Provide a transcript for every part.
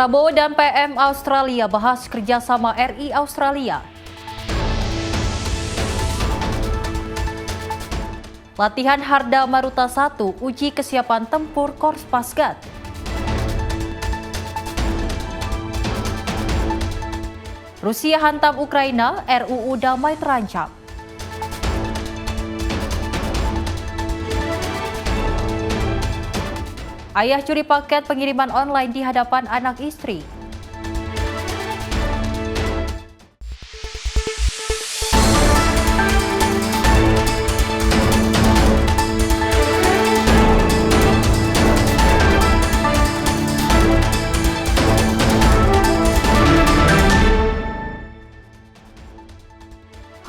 Prabowo dan PM Australia bahas kerjasama RI Australia. Latihan Harda Maruta 1 uji kesiapan tempur Korps Pasgat. Rusia hantam Ukraina, RUU damai terancam. Ayah curi paket pengiriman online di hadapan anak istri.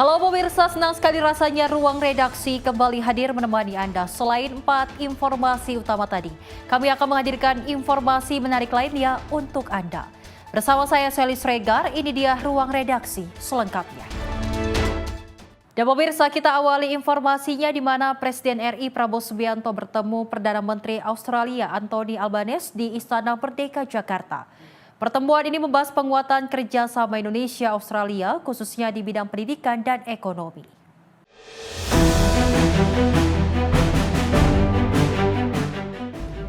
Halo pemirsa, senang sekali rasanya Ruang Redaksi kembali hadir menemani Anda. Selain 4 informasi utama tadi, kami akan menghadirkan informasi menarik lainnya untuk Anda. Bersama saya Sally Sregar, ini dia Ruang Redaksi selengkapnya. Dan pemirsa, kita awali informasinya di mana Presiden RI Prabowo Subianto bertemu Perdana Menteri Australia Anthony Albanese di Istana Merdeka Jakarta. Pertemuan ini membahas penguatan kerjasama Indonesia-Australia, khususnya di bidang pendidikan dan ekonomi.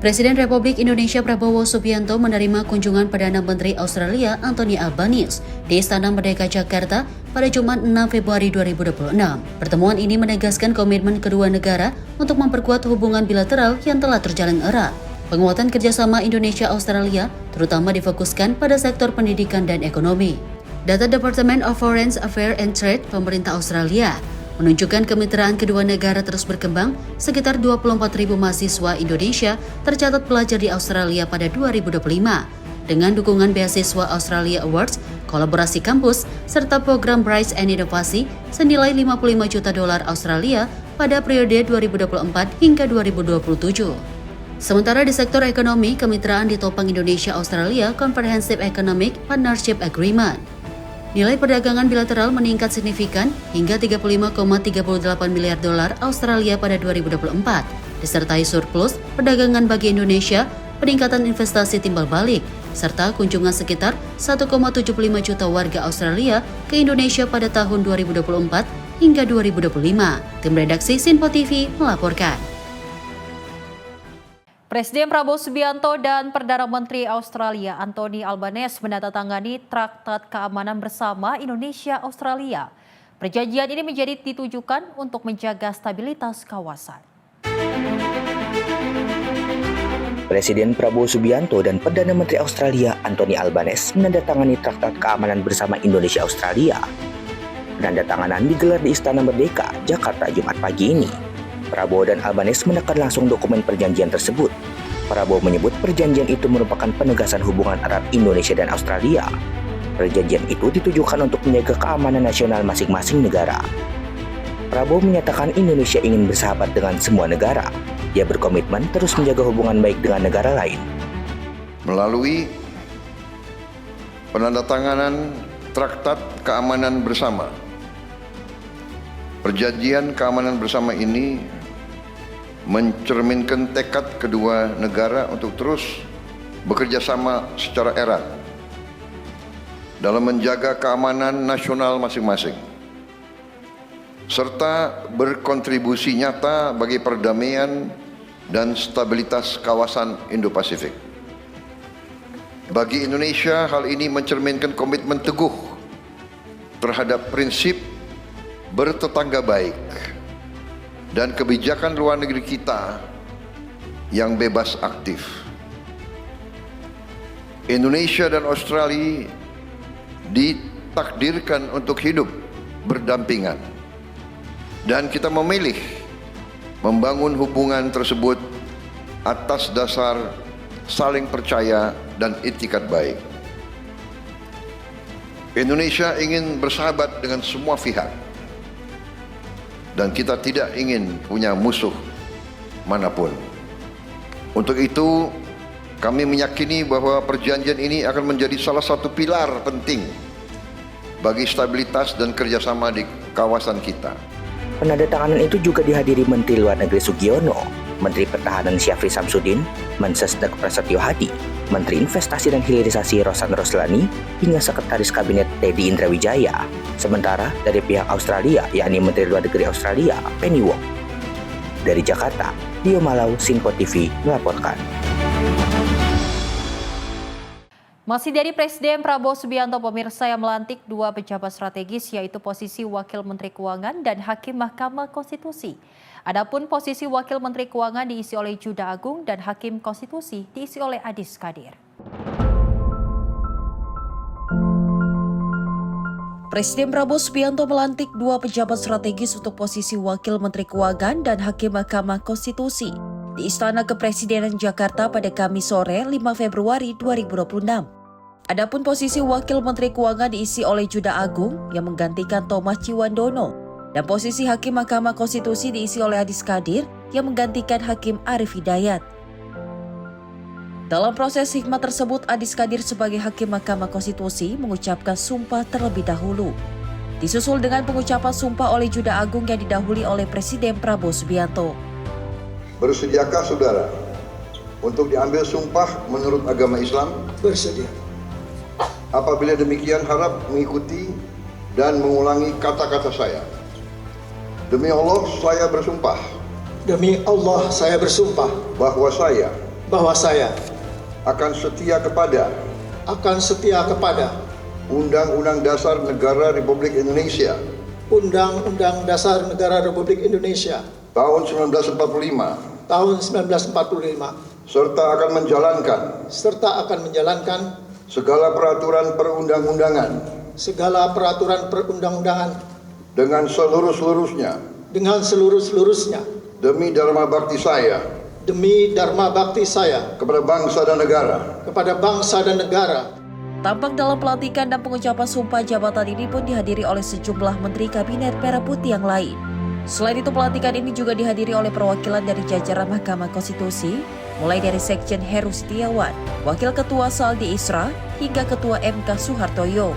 Presiden Republik Indonesia Prabowo Subianto menerima kunjungan Perdana Menteri Australia Anthony Albanese di Istana Merdeka Jakarta pada Jumat 6 Februari 2026. Pertemuan ini menegaskan komitmen kedua negara untuk memperkuat hubungan bilateral yang telah terjalin erat. Penguatan kerjasama Indonesia-Australia terutama difokuskan pada sektor pendidikan dan ekonomi. Data Department of Foreign Affairs and Trade pemerintah Australia menunjukkan kemitraan kedua negara terus berkembang. Sekitar 24.000 mahasiswa Indonesia tercatat belajar di Australia pada 2025. Dengan dukungan beasiswa Australia Awards, kolaborasi kampus, serta program Bright and Inovasi senilai $55 juta Australia pada periode 2024 hingga 2027. Sementara di sektor ekonomi, kemitraan ditopang Indonesia-Australia Comprehensive Economic Partnership Agreement. Nilai perdagangan bilateral meningkat signifikan hingga $35,38 miliar Australia pada 2024, disertai surplus perdagangan bagi Indonesia, peningkatan investasi timbal balik, serta kunjungan sekitar 1,75 juta warga Australia ke Indonesia pada tahun 2024 hingga 2025. Tim redaksi Sinpo TV melaporkan. Presiden Prabowo Subianto dan Perdana Menteri Australia Anthony Albanese menandatangani Traktat Keamanan Bersama Indonesia-Australia. Perjanjian ini menjadi ditujukan untuk menjaga stabilitas kawasan. Presiden Prabowo Subianto dan Perdana Menteri Australia Anthony Albanese menandatangani Traktat Keamanan Bersama Indonesia-Australia. Penandatanganan digelar di Istana Merdeka, Jakarta, Jumat pagi ini. Prabowo dan Albanese menekan langsung dokumen perjanjian tersebut. Prabowo menyebut perjanjian itu merupakan penegasan hubungan erat Indonesia dan Australia. Perjanjian itu ditujukan untuk menjaga keamanan nasional masing-masing negara. Prabowo menyatakan Indonesia ingin bersahabat dengan semua negara. Dia berkomitmen terus menjaga hubungan baik dengan negara lain. Melalui penandatanganan Traktat Keamanan Bersama, perjanjian keamanan bersama ini mencerminkan tekad kedua negara untuk terus bekerja sama secara erat dalam menjaga keamanan nasional masing-masing, serta berkontribusi nyata bagi perdamaian dan stabilitas kawasan Indo-Pasifik. Bagi Indonesia, hal ini mencerminkan komitmen teguh terhadap prinsip bertetangga baik dan kebijakan luar negeri kita yang bebas aktif. Indonesia dan Australia ditakdirkan untuk hidup berdampingan, dan kita memilih membangun hubungan tersebut atas dasar saling percaya dan itikat baik. Indonesia ingin bersahabat dengan semua pihak, dan kita tidak ingin punya musuh manapun. Untuk itu, kami meyakini bahwa perjanjian ini akan menjadi salah satu pilar penting bagi stabilitas dan kerjasama di kawasan kita. Penandatanganan itu juga dihadiri Menteri Luar Negeri Sugiono, Menteri Pertahanan Syafri Samsudin, Mensesnek Prasetyo Hadi, Menteri Investasi dan Hilirisasi Rosan Roslani, hingga Sekretaris Kabinet Teddy Indrawijaya. Sementara dari pihak Australia, yakni Menteri Luar Negeri Australia, Penny Wong. Dari Jakarta, Dio Malau, Simpo TV melaporkan. Masih dari Presiden Prabowo Subianto, pemirsa, yang melantik 2 pejabat strategis, yaitu posisi Wakil Menteri Keuangan dan Hakim Mahkamah Konstitusi. Adapun posisi Wakil Menteri Keuangan diisi oleh Juda Agung dan Hakim Konstitusi diisi oleh Adis Kadir. Presiden Prabowo Subianto melantik 2 pejabat strategis untuk posisi Wakil Menteri Keuangan dan Hakim Mahkamah Konstitusi di Istana Kepresidenan Jakarta pada Kamis sore 5 Februari 2026. Adapun posisi Wakil Menteri Keuangan diisi oleh Juda Agung yang menggantikan Thomas Ciwandono, dan posisi Hakim Mahkamah Konstitusi diisi oleh Adis Kadir yang menggantikan Hakim Arief Hidayat. Dalam proses hikmat tersebut, Adis Kadir sebagai Hakim Mahkamah Konstitusi mengucapkan sumpah terlebih dahulu. Disusul dengan pengucapan sumpah oleh Juda Agung yang didahului oleh Presiden Prabowo Subianto. Bersediakah saudara untuk diambil sumpah menurut agama Islam? Bersedia. Apabila demikian, harap mengikuti dan mengulangi kata-kata saya. Demi Allah, saya bersumpah. Demi Allah, saya bersumpah Bahwa saya akan setia kepada Undang-Undang Dasar Negara Republik Indonesia Undang-Undang Dasar Negara Republik Indonesia tahun 1945 serta akan menjalankan segala peraturan perundang-undangan dengan seluruh-seluruhnya demi dharma bakti saya kepada bangsa dan negara. Tampak dalam pelantikan dan pengucapan sumpah jabatan ini pun dihadiri oleh sejumlah Menteri Kabinet Merah Putih yang lain. Selain itu, pelantikan ini juga dihadiri oleh perwakilan dari jajaran Mahkamah Konstitusi, mulai dari Sekjen Heru Setiawan, Wakil Ketua Saldi Isra, hingga Ketua MK Suhartoyo.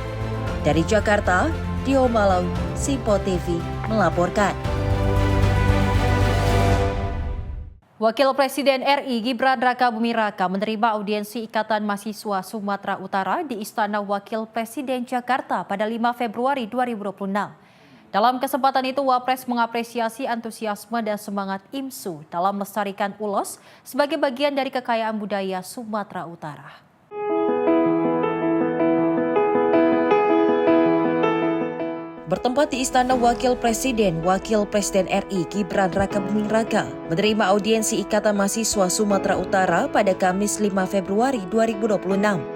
Dari Jakarta, Dio Malau, Simpo TV melaporkan. Wakil Presiden RI Gibran Rakabuming Raka menerima audiensi Ikatan Mahasiswa Sumatera Utara di Istana Wakil Presiden Jakarta pada 5 Februari 2026. Dalam kesempatan itu, Wapres mengapresiasi antusiasme dan semangat IMSU dalam melestarikan ulos sebagai bagian dari kekayaan budaya Sumatera Utara. Bertempat di Istana Wakil Presiden RI Gibran Rakabuming Raka menerima audiensi Ikatan Mahasiswa Sumatera Utara pada Kamis 5 Februari 2026.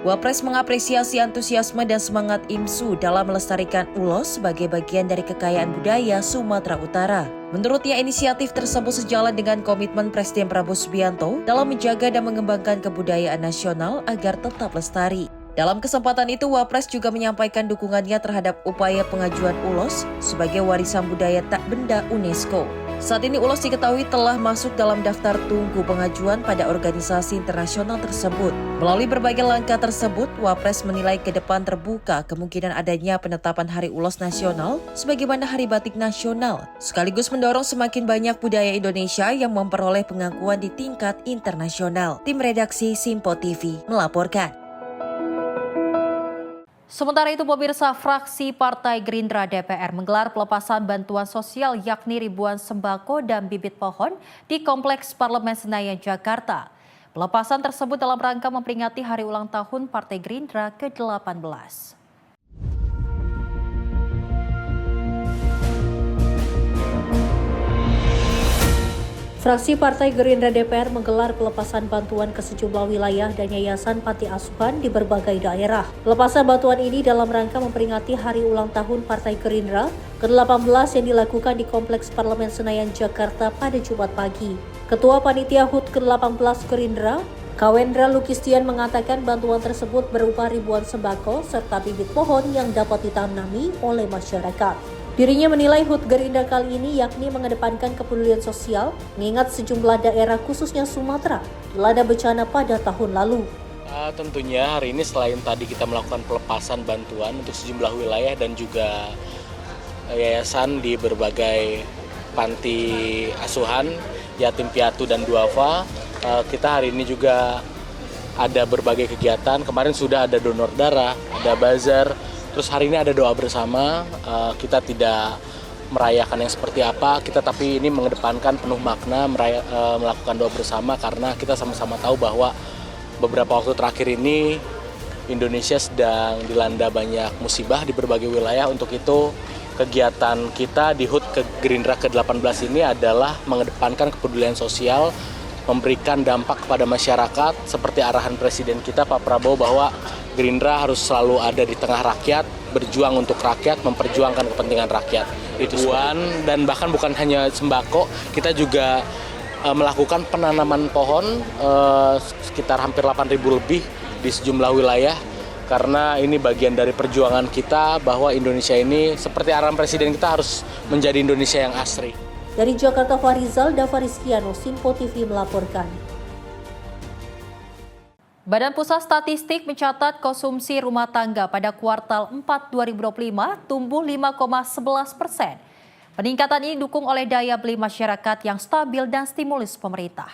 Wapres mengapresiasi antusiasme dan semangat IMSU dalam melestarikan ulos sebagai bagian dari kekayaan budaya Sumatera Utara. Menurutnya, inisiatif tersebut sejalan dengan komitmen Presiden Prabowo Subianto dalam menjaga dan mengembangkan kebudayaan nasional agar tetap lestari. Dalam kesempatan itu, Wapres juga menyampaikan dukungannya terhadap upaya pengajuan ulos sebagai warisan budaya tak benda UNESCO. Saat ini ulos diketahui telah masuk dalam daftar tunggu pengajuan pada organisasi internasional tersebut. Melalui berbagai langkah tersebut, Wapres menilai ke depan terbuka kemungkinan adanya penetapan Hari Ulos Nasional sebagaimana Hari Batik Nasional, sekaligus mendorong semakin banyak budaya Indonesia yang memperoleh pengakuan di tingkat internasional. Tim redaksi Simpo TV melaporkan. Sementara itu, pemirsa, fraksi Partai Gerindra DPR menggelar pelepasan bantuan sosial yakni ribuan sembako dan bibit pohon di Kompleks Parlemen Senayan, Jakarta. Pelepasan tersebut dalam rangka memperingati hari ulang tahun Partai Gerindra ke-18. Fraksi Partai Gerindra DPR menggelar pelepasan bantuan ke sejumlah wilayah dan yayasan panti asuhan di berbagai daerah. Pelepasan bantuan ini dalam rangka memperingati hari ulang tahun Partai Gerindra ke-18 yang dilakukan di Kompleks Parlemen Senayan, Jakarta pada Jumat pagi. Ketua Panitia HUT ke-18 Gerindra, Kawendra Lukistian, mengatakan bantuan tersebut berupa ribuan sembako serta bibit pohon yang dapat ditanami oleh masyarakat. Dirinya menilai HUT Gerindra kali ini yakni mengedepankan kepedulian sosial, mengingat sejumlah daerah khususnya Sumatera dilanda bencana pada tahun lalu. Tentunya hari ini selain tadi kita melakukan pelepasan bantuan untuk sejumlah wilayah dan juga yayasan di berbagai panti asuhan, yatim piatu dan duafa. Kita hari ini juga ada berbagai kegiatan. Kemarin sudah ada donor darah, ada bazar. Terus hari ini ada doa bersama. Kita tidak merayakan yang seperti apa, kita tapi ini mengedepankan penuh makna melakukan doa bersama karena kita sama-sama tahu bahwa beberapa waktu terakhir ini Indonesia sedang dilanda banyak musibah di berbagai wilayah. Untuk itu kegiatan kita di HUT Gerindra ke-18 ini adalah mengedepankan kepedulian sosial, memberikan dampak kepada masyarakat seperti arahan Presiden kita Pak Prabowo bahwa Gerindra harus selalu ada di tengah rakyat, berjuang untuk rakyat, memperjuangkan kepentingan rakyat. Itu dan bahkan bukan hanya sembako, kita juga melakukan penanaman pohon sekitar hampir 8.000 lebih di sejumlah wilayah karena ini bagian dari perjuangan kita bahwa Indonesia ini seperti arahan Presiden kita harus menjadi Indonesia yang asri. Dari Jakarta, Farizal Davarizkiano, Simpo TV melaporkan. Badan Pusat Statistik mencatat konsumsi rumah tangga pada kuartal 4 2025 tumbuh 5,11%. Peningkatan ini didukung oleh daya beli masyarakat yang stabil dan stimulus pemerintah.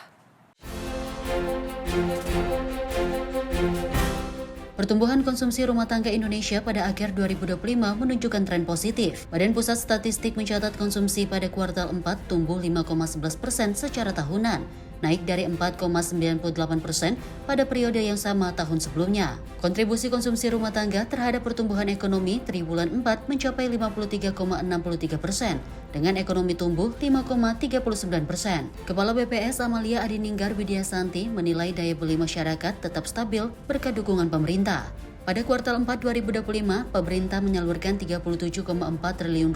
Pertumbuhan konsumsi rumah tangga Indonesia pada akhir 2025 menunjukkan tren positif. Badan Pusat Statistik mencatat konsumsi pada kuartal 4 tumbuh 5,11% secara tahunan, naik dari 4,98% pada periode yang sama tahun sebelumnya. Kontribusi konsumsi rumah tangga terhadap pertumbuhan ekonomi triwulan 4 mencapai 53,63%, dengan ekonomi tumbuh 5,39%. Kepala BPS Amalia Adininggar Widiasanti menilai daya beli masyarakat tetap stabil berkat dukungan pemerintah. Pada kuartal 4 2025, pemerintah menyalurkan Rp37,4 triliun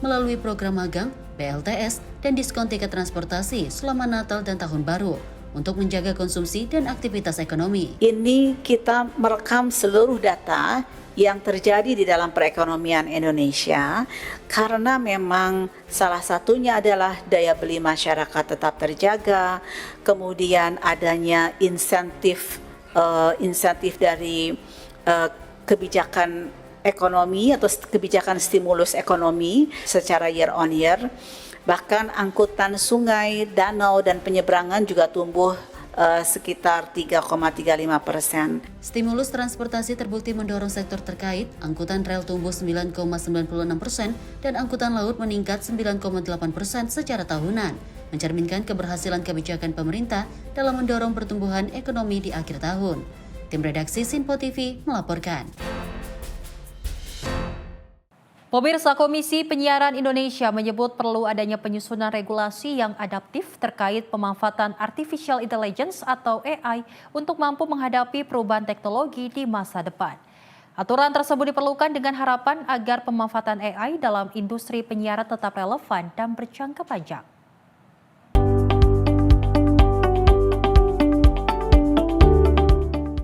melalui program magang, BLTS, dan diskon tiket transportasi selama Natal dan Tahun Baru untuk menjaga konsumsi dan aktivitas ekonomi. Ini kita merekam seluruh data yang terjadi di dalam perekonomian Indonesia karena memang salah satunya adalah daya beli masyarakat tetap terjaga, kemudian adanya insentif dari kebijakan ekonomi atau kebijakan stimulus ekonomi secara year on year. Bahkan angkutan sungai, danau, dan penyeberangan juga tumbuh sekitar 3,35%. Stimulus transportasi terbukti mendorong sektor terkait, angkutan rel tumbuh 9,96% dan angkutan laut meningkat 9,8% secara tahunan, mencerminkan keberhasilan kebijakan pemerintah dalam mendorong pertumbuhan ekonomi di akhir tahun. Tim redaksi Simpo TV melaporkan. Pemirsa, Komisi Penyiaran Indonesia menyebut perlu adanya penyusunan regulasi yang adaptif terkait pemanfaatan artificial intelligence atau AI untuk mampu menghadapi perubahan teknologi di masa depan. Aturan tersebut diperlukan dengan harapan agar pemanfaatan AI dalam industri penyiaran tetap relevan dan berjangka panjang.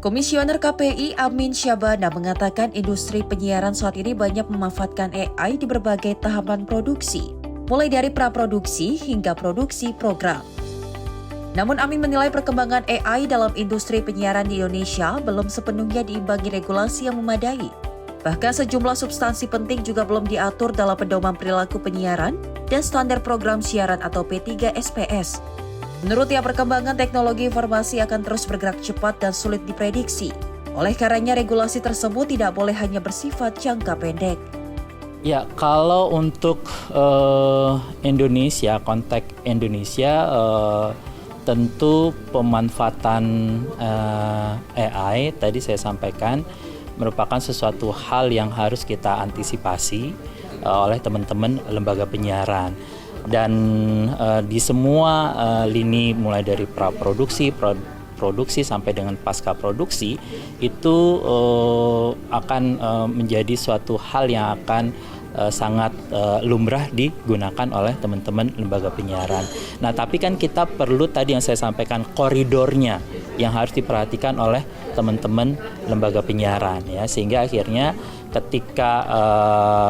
Komisioner KPI Amin Syabana mengatakan industri penyiaran saat ini banyak memanfaatkan AI di berbagai tahapan produksi, mulai dari praproduksi hingga produksi program. Namun Amin menilai perkembangan AI dalam industri penyiaran di Indonesia belum sepenuhnya diimbangi regulasi yang memadai. Bahkan sejumlah substansi penting juga belum diatur dalam pedoman perilaku penyiaran dan standar program siaran atau P3SPS. Menurutnya, perkembangan teknologi informasi akan terus bergerak cepat dan sulit diprediksi. Oleh karenanya, regulasi tersebut tidak boleh hanya bersifat jangka pendek. Ya, kalau untuk Indonesia, konteks Indonesia, tentu pemanfaatan AI tadi saya sampaikan merupakan sesuatu hal yang harus kita antisipasi oleh teman-teman lembaga penyiaran. Dan di semua lini mulai dari praproduksi, produksi sampai dengan pasca produksi itu akan menjadi suatu hal yang akan sangat lumrah digunakan oleh teman-teman lembaga penyiaran. Nah, tapi kan kita perlu tadi yang saya sampaikan koridornya yang harus diperhatikan oleh teman-teman lembaga penyiaran ya, sehingga akhirnya ketika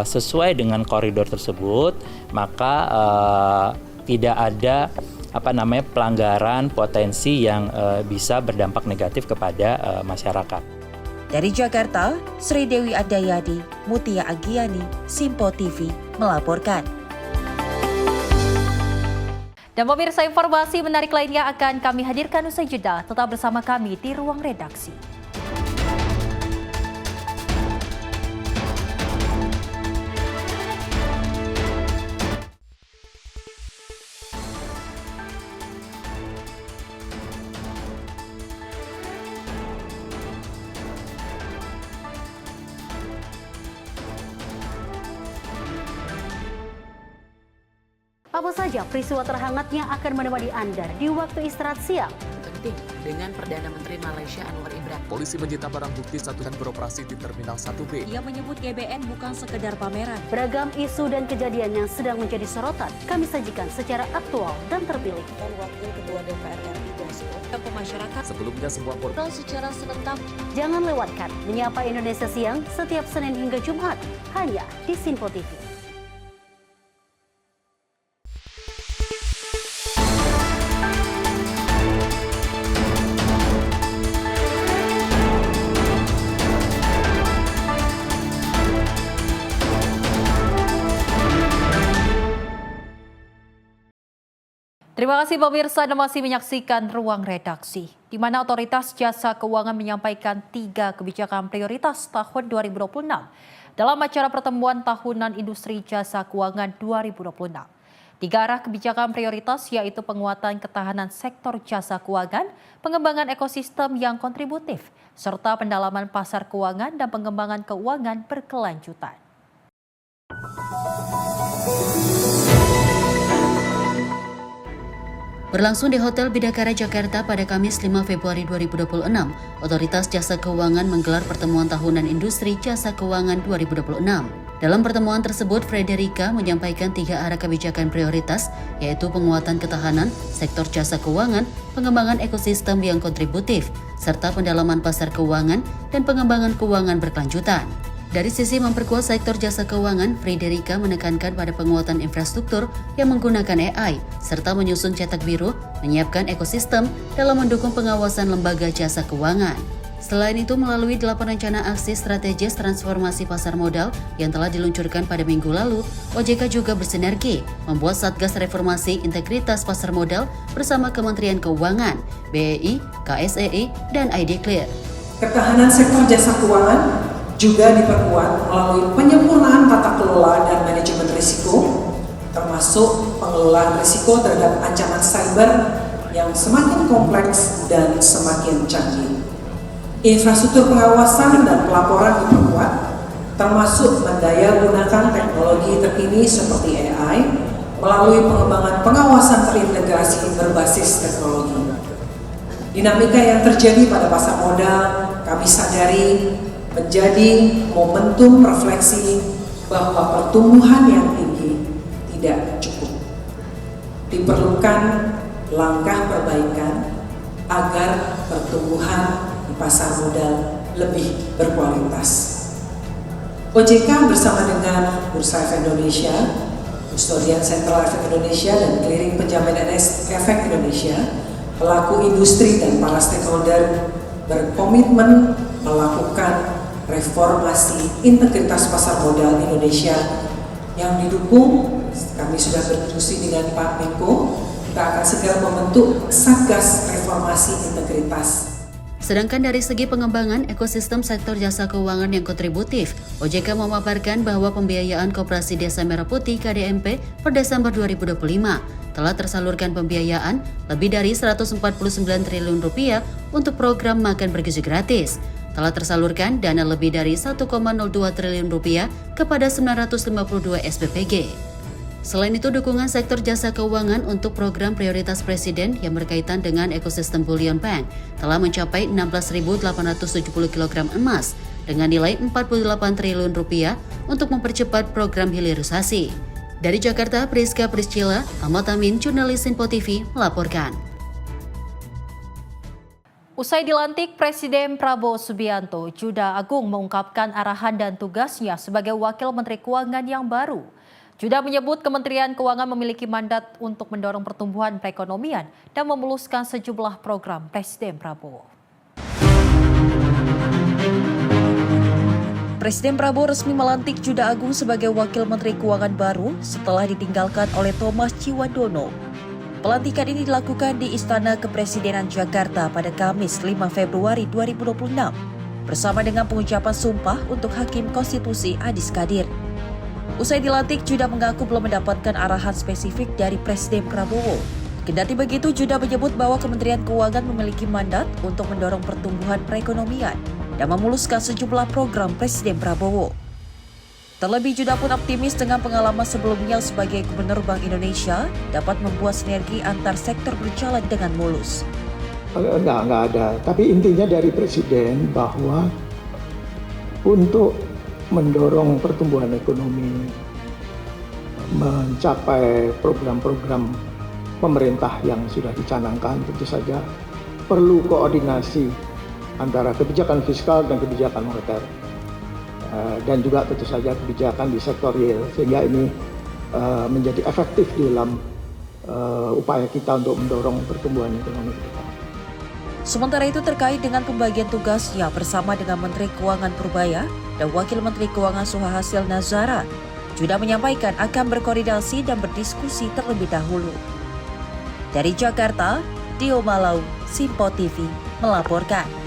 sesuai dengan koridor tersebut, maka tidak ada pelanggaran potensi yang bisa berdampak negatif kepada masyarakat. Dari Jakarta, Sri Dewi Adayadi, Mutia Agiani, Simpo TV melaporkan. Dan pemirsa, informasi menarik lainnya akan kami hadirkan usai jeda. Tetap bersama kami di Ruang Redaksi. Apa saja peristiwa terhangatnya akan menemani Anda di waktu istirahat siang? Penting dengan Perdana Menteri Malaysia Anwar Ibrahim. Polisi menyita barang bukti satu dan beroperasi di Terminal 1B. Ia menyebut GBN bukan sekedar pameran. Beragam isu dan kejadian yang sedang menjadi sorotan kami sajikan secara aktual dan terpilih. Dan Wakil Ketua DPR RI Dasko ke masyarakat. Sebelumnya semua Portal secara serentak. Jangan lewatkan Menyapa Indonesia Siang setiap Senin hingga Jumat hanya di Sinpo TV. Terima kasih pemirsa, Anda masih menyaksikan Ruang Redaksi, di mana Otoritas Jasa Keuangan menyampaikan 3 kebijakan prioritas tahun 2026 dalam acara pertemuan tahunan industri jasa keuangan 2026. 3 arah kebijakan prioritas yaitu penguatan ketahanan sektor jasa keuangan, pengembangan ekosistem yang kontributif, serta pendalaman pasar keuangan dan pengembangan keuangan berkelanjutan. Berlangsung di Hotel Bidakara Jakarta pada Kamis 5 Februari 2026, Otoritas Jasa Keuangan menggelar pertemuan tahunan industri jasa keuangan 2026. Dalam pertemuan tersebut, Frederica menyampaikan 3 arah kebijakan prioritas, yaitu penguatan ketahanan, sektor jasa keuangan, pengembangan ekosistem yang kontributif, serta pendalaman pasar keuangan dan pengembangan keuangan berkelanjutan. Dari sisi memperkuat sektor jasa keuangan, Frederica menekankan pada penguatan infrastruktur yang menggunakan AI, serta menyusun cetak biru, menyiapkan ekosistem dalam mendukung pengawasan lembaga jasa keuangan. Selain itu, melalui 8 rencana aksi strategis transformasi pasar modal yang telah diluncurkan pada minggu lalu, OJK juga bersinergi membuat Satgas Reformasi Integritas Pasar Modal bersama Kementerian Keuangan, BEI, KSEI, dan ID Clear. Ketahanan sektor jasa keuangan juga diperkuat melalui penyempurnaan tata kelola dan manajemen risiko, termasuk pengelolaan risiko terhadap ancaman cyber yang semakin kompleks dan semakin canggih. Infrastruktur pengawasan dan pelaporan diperkuat, termasuk mendayagunakan teknologi terkini seperti AI melalui pengembangan pengawasan terintegrasi berbasis teknologi. Dinamika yang terjadi pada pasar modal kami sadari menjadi momentum refleksi bahwa pertumbuhan yang tinggi tidak cukup. Diperlukan langkah perbaikan agar pertumbuhan di pasar modal lebih berkualitas. OJK bersama dengan Bursa Efek Indonesia, Kustodian Sentral Efek Indonesia, dan Clearing Penjaminan Efek Indonesia, pelaku industri dan para stakeholder berkomitmen melakukan reformasi integritas pasar modal Indonesia yang didukung. Kami sudah berdiskusi dengan Pak Menko, kita akan segera membentuk Satgas Reformasi Integritas. Sedangkan dari segi pengembangan ekosistem sektor jasa keuangan yang kontributif, OJK memaparkan bahwa pembiayaan Koperasi Desa Merah Putih KDMP per Desember 2025 telah tersalurkan pembiayaan lebih dari Rp149 triliun untuk program makan bergizi gratis. Telah tersalurkan dana lebih dari Rp1,02 triliun kepada 952 SPPG. Selain itu, dukungan sektor jasa keuangan untuk program prioritas Presiden yang berkaitan dengan ekosistem Bullion Bank telah mencapai 16.870 kg emas dengan nilai Rp48 triliun untuk mempercepat program hilirisasi. Dari Jakarta, Priska Priscila, Ahmad Amin, jurnalis Sinpo TV melaporkan. Usai dilantik, Presiden Prabowo Subianto, Juda Agung mengungkapkan arahan dan tugasnya sebagai Wakil Menteri Keuangan yang baru. Juda menyebut Kementerian Keuangan memiliki mandat untuk mendorong pertumbuhan perekonomian dan memuluskan sejumlah program Presiden Prabowo. Presiden Prabowo resmi melantik Juda Agung sebagai Wakil Menteri Keuangan baru setelah ditinggalkan oleh Thomas Ciwandono. Pelantikan ini dilakukan di Istana Kepresidenan Jakarta pada Kamis 5 Februari 2026 bersama dengan pengucapan sumpah untuk Hakim Konstitusi Adis Kadir. Usai dilantik, Judah mengaku belum mendapatkan arahan spesifik dari Presiden Prabowo. Kendati begitu, Judah menyebut bahwa Kementerian Keuangan memiliki mandat untuk mendorong pertumbuhan perekonomian dan memuluskan sejumlah program Presiden Prabowo. Terlebih, Judah pun optimis dengan pengalaman sebelumnya sebagai Gubernur Bank Indonesia dapat membuat sinergi antar sektor berjalan dengan mulus. Nggak ada. Tapi intinya dari Presiden bahwa untuk mendorong pertumbuhan ekonomi, mencapai program-program pemerintah yang sudah dicanangkan, tentu saja perlu koordinasi antara kebijakan fiskal dan kebijakan moneter. Dan juga tentu saja kebijakan di sektor real, sehingga ini menjadi efektif di dalam upaya kita untuk mendorong pertumbuhan ekonomi kita. Sementara itu terkait dengan pembagian tugasnya bersama dengan Menteri Keuangan Purbaya dan Wakil Menteri Keuangan Suhasil Nazara, Judah menyampaikan akan berkoordinasi dan berdiskusi terlebih dahulu. Dari Jakarta, Dio Malau, Simpo TV melaporkan.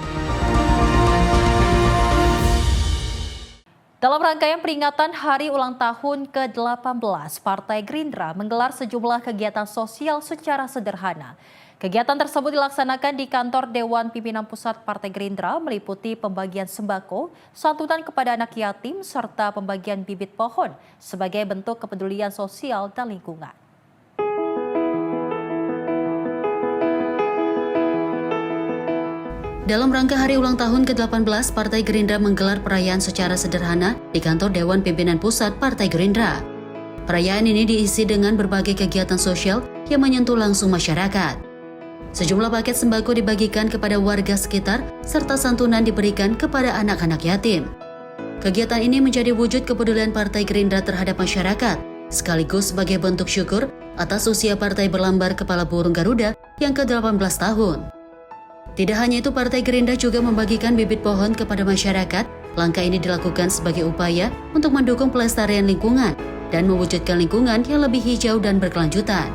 Dalam rangkaian peringatan Hari Ulang Tahun ke-18, Partai Gerindra menggelar sejumlah kegiatan sosial secara sederhana. Kegiatan tersebut dilaksanakan di kantor Dewan Pimpinan Pusat Partai Gerindra, meliputi pembagian sembako, santunan kepada anak yatim, serta pembagian bibit pohon sebagai bentuk kepedulian sosial dan lingkungan. Dalam rangka Hari Ulang Tahun ke-18, Partai Gerindra menggelar perayaan secara sederhana di kantor Dewan Pimpinan Pusat Partai Gerindra. Perayaan ini diisi dengan berbagai kegiatan sosial yang menyentuh langsung masyarakat. Sejumlah paket sembako dibagikan kepada warga sekitar, serta santunan diberikan kepada anak-anak yatim. Kegiatan ini menjadi wujud kepedulian Partai Gerindra terhadap masyarakat, sekaligus sebagai bentuk syukur atas usia partai berlambar kepala burung Garuda yang ke-18 tahun. Tidak hanya itu, Partai Gerindra juga membagikan bibit pohon kepada masyarakat. Langkah ini dilakukan sebagai upaya untuk mendukung pelestarian lingkungan dan mewujudkan lingkungan yang lebih hijau dan berkelanjutan.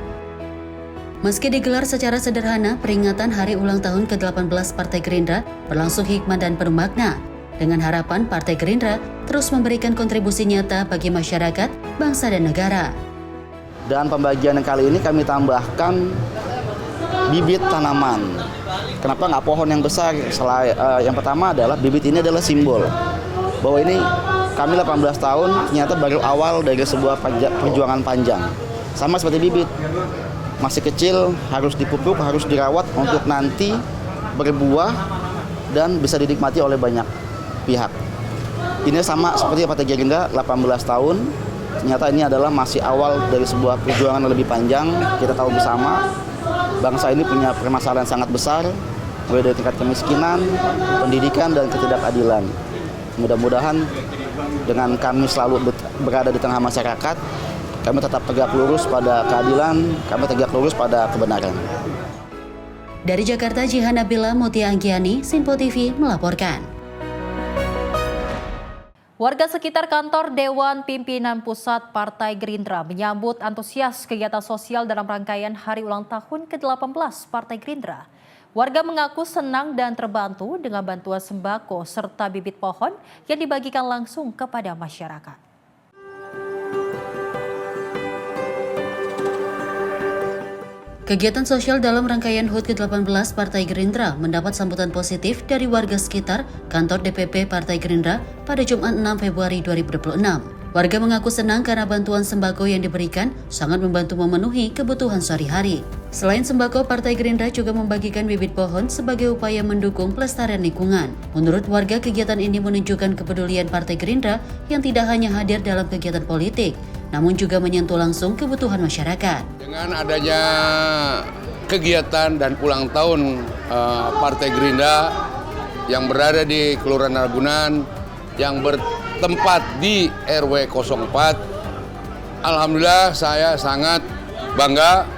Meski digelar secara sederhana, peringatan Hari Ulang Tahun ke-18 Partai Gerindra berlangsung hikmat dan penuh makna, dengan harapan Partai Gerindra terus memberikan kontribusi nyata bagi masyarakat, bangsa, dan negara. Dan pembagian kali ini kami tambahkan bibit tanaman. Kenapa nggak pohon yang besar? Yang pertama adalah bibit ini adalah simbol bahwa ini kami 18 tahun ternyata baru awal dari sebuah perjuangan panjang. Sama seperti bibit, masih kecil, harus dipupuk, harus dirawat untuk nanti berbuah dan bisa dinikmati oleh banyak pihak. Ini sama seperti Partai Gerindra 18 tahun. Ternyata ini adalah masih awal dari sebuah perjuangan yang lebih panjang. Kita tahu bersama bangsa ini punya permasalahan sangat besar, mulai dari tingkat kemiskinan, pendidikan, dan ketidakadilan. Mudah-mudahan dengan kami selalu berada di tengah masyarakat, kami tetap tegak lurus pada keadilan, kami tegak lurus pada kebenaran. Dari Jakarta, Jihan Nabila Mutia Anggiani, Simpo TV melaporkan. Warga sekitar kantor Dewan Pimpinan Pusat Partai Gerindra menyambut antusias kegiatan sosial dalam rangkaian Hari Ulang Tahun ke-18 Partai Gerindra. Warga mengaku senang dan terbantu dengan bantuan sembako serta bibit pohon yang dibagikan langsung kepada masyarakat. Kegiatan sosial dalam rangkaian HUT ke-18 Partai Gerindra mendapat sambutan positif dari warga sekitar kantor DPP Partai Gerindra pada Jumat 6 Februari 2026. Warga mengaku senang karena bantuan sembako yang diberikan sangat membantu memenuhi kebutuhan sehari-hari. Selain sembako, Partai Gerindra juga membagikan bibit pohon sebagai upaya mendukung pelestarian lingkungan. Menurut warga, kegiatan ini menunjukkan kepedulian Partai Gerindra yang tidak hanya hadir dalam kegiatan politik, namun juga menyentuh langsung kebutuhan masyarakat. Dengan adanya kegiatan dan ulang tahun Partai Gerindra yang berada di Kelurahan Ragunan, yang bertempat di RW 04, alhamdulillah saya sangat bangga,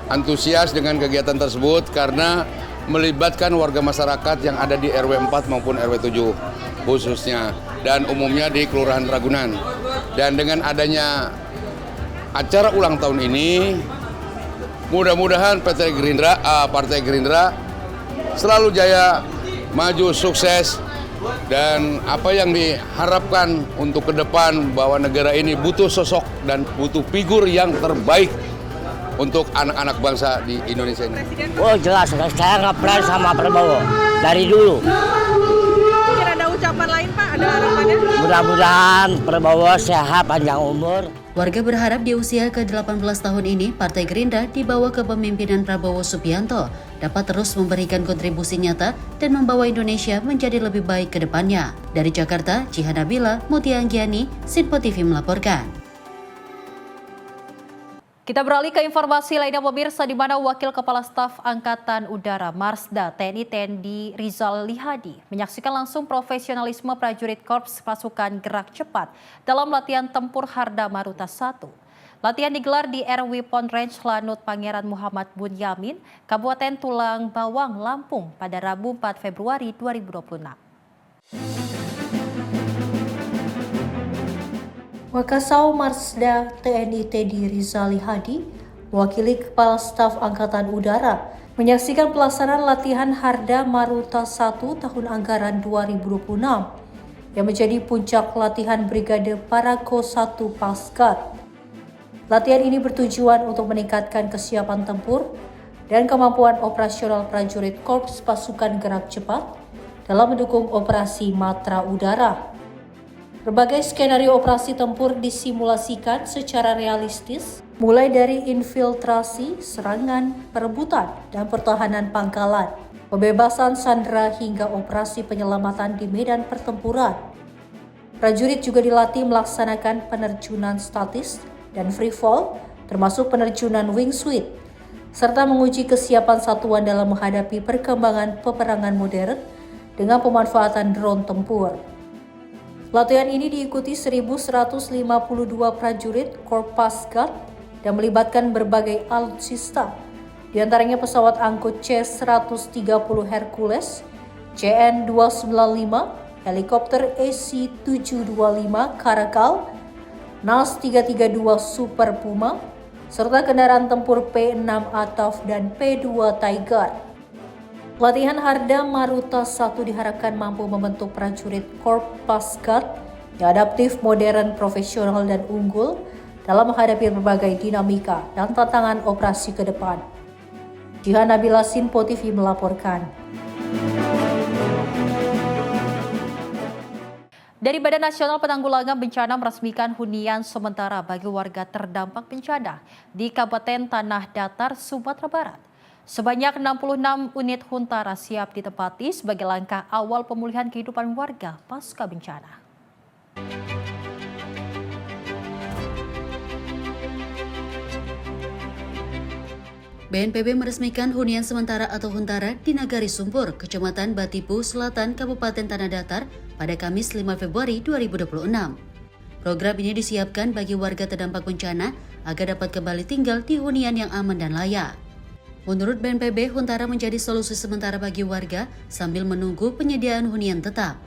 antusias dengan kegiatan tersebut karena melibatkan warga masyarakat yang ada di RW 4 maupun RW 7 khususnya dan umumnya di Kelurahan Ragunan. Dan dengan adanya acara ulang tahun ini mudah-mudahan Partai Gerindra selalu jaya, maju, sukses, dan apa yang diharapkan untuk ke depan bahwa negara ini butuh sosok dan butuh figur yang terbaik untuk anak-anak bangsa di Indonesia ini. Oh jelas, saya ngefans sama Prabowo dari dulu. Mungkin ada ucapan lain Pak, ada harapannya? Mudah-mudahan Prabowo sehat, panjang umur. Warga berharap di usia ke-18 tahun ini, Partai Gerindra di bawah kepemimpinan Prabowo Subianto dapat terus memberikan kontribusi nyata dan membawa Indonesia menjadi lebih baik ke depannya. Dari Jakarta, Jihan Nabila, Mutia Anggiani, Sinpo TV melaporkan. Kita beralih ke informasi lainnya pemirsa, di mana Wakil Kepala Staf Angkatan Udara Marsda TNI Rizal Lihadi menyaksikan langsung profesionalisme prajurit Korps Pasukan Gerak Cepat dalam latihan tempur Harda Maruta 1. Latihan digelar di RW Pond Range Lanut Pangeran Muhammad Bunyamin, Kabupaten Tulang Bawang, Lampung pada Rabu 4 Februari 2026. Wakasau Marsda TNI Rizal Lihadi, mewakili Kepala Staf Angkatan Udara, menyaksikan pelaksanaan latihan Harda Maruta 1 tahun anggaran 2026 yang menjadi puncak latihan Brigade Parako 1 Paskat. Latihan ini bertujuan untuk meningkatkan kesiapan tempur dan kemampuan operasional prajurit Korps Pasukan Gerak Cepat dalam mendukung operasi Matra Udara. Berbagai skenario operasi tempur disimulasikan secara realistis, mulai dari infiltrasi, serangan, perebutan, dan pertahanan pangkalan, pembebasan sandera hingga operasi penyelamatan di medan pertempuran. Prajurit juga dilatih melaksanakan penerjunan statis dan free fall, termasuk penerjunan wingsuit, serta menguji kesiapan satuan dalam menghadapi perkembangan peperangan modern dengan pemanfaatan drone tempur. Latihan ini diikuti 1.152 prajurit Korps Guard dan melibatkan berbagai alutsista, diantaranya pesawat angkut C-130 Hercules, CN-295, helikopter AC-725 Caracal, NAS-332 Super Puma, serta kendaraan tempur P-6 Ataf dan P-2 Tiger. Latihan Harda Maruta 1 diharapkan mampu membentuk prajurit Korps Guard yang adaptif, modern, profesional, dan unggul dalam menghadapi berbagai dinamika dan tantangan operasi ke depan. Jihan Nabila, Sinpo TV melaporkan. Dari Badan Nasional Penanggulangan Bencana meresmikan hunian sementara bagi warga terdampak bencana di Kabupaten Tanah Datar, Sumatera Barat. Sebanyak 66 unit Huntara siap ditempati sebagai langkah awal pemulihan kehidupan warga pasca bencana. BNPB meresmikan hunian sementara atau Huntara di Nagari Sumpur, Kecamatan Batipu Selatan, Kabupaten Tanah Datar pada Kamis 5 Februari 2026. Program ini disiapkan bagi warga terdampak bencana agar dapat kembali tinggal di hunian yang aman dan layak. Menurut BNPB, Huntara menjadi solusi sementara bagi warga sambil menunggu penyediaan hunian tetap.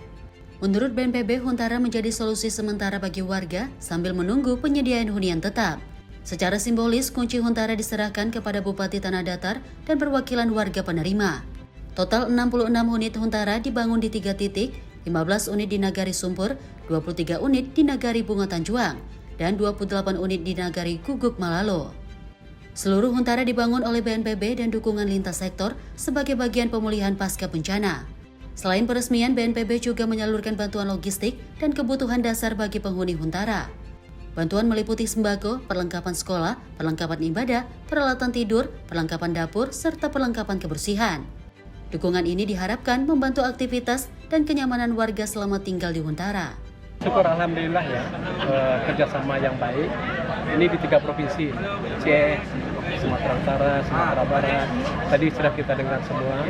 Menurut BNPB, Huntara menjadi solusi sementara bagi warga sambil menunggu penyediaan hunian tetap. Secara simbolis, kunci Huntara diserahkan kepada Bupati Tanah Datar dan perwakilan warga penerima. Total 66 unit Huntara dibangun di 3 titik, 15 unit di Nagari Sumpur, 23 unit di Nagari Bunga Tanjuang, dan 28 unit di Nagari Guguk Malalo. Seluruh Huntara dibangun oleh BNPB dan dukungan lintas sektor sebagai bagian pemulihan pasca bencana. Selain peresmian, BNPB juga menyalurkan bantuan logistik dan kebutuhan dasar bagi penghuni Huntara. Bantuan meliputi sembako, perlengkapan sekolah, perlengkapan ibadah, peralatan tidur, perlengkapan dapur, serta perlengkapan kebersihan. Dukungan ini diharapkan membantu aktivitas dan kenyamanan warga selama tinggal di Huntara. Syukur alhamdulillah ya, kerjasama yang baik. Ini di 3 provinsi, Aceh, Sumatera Utara, Sumatera Barat. Tadi sudah kita dengar semua.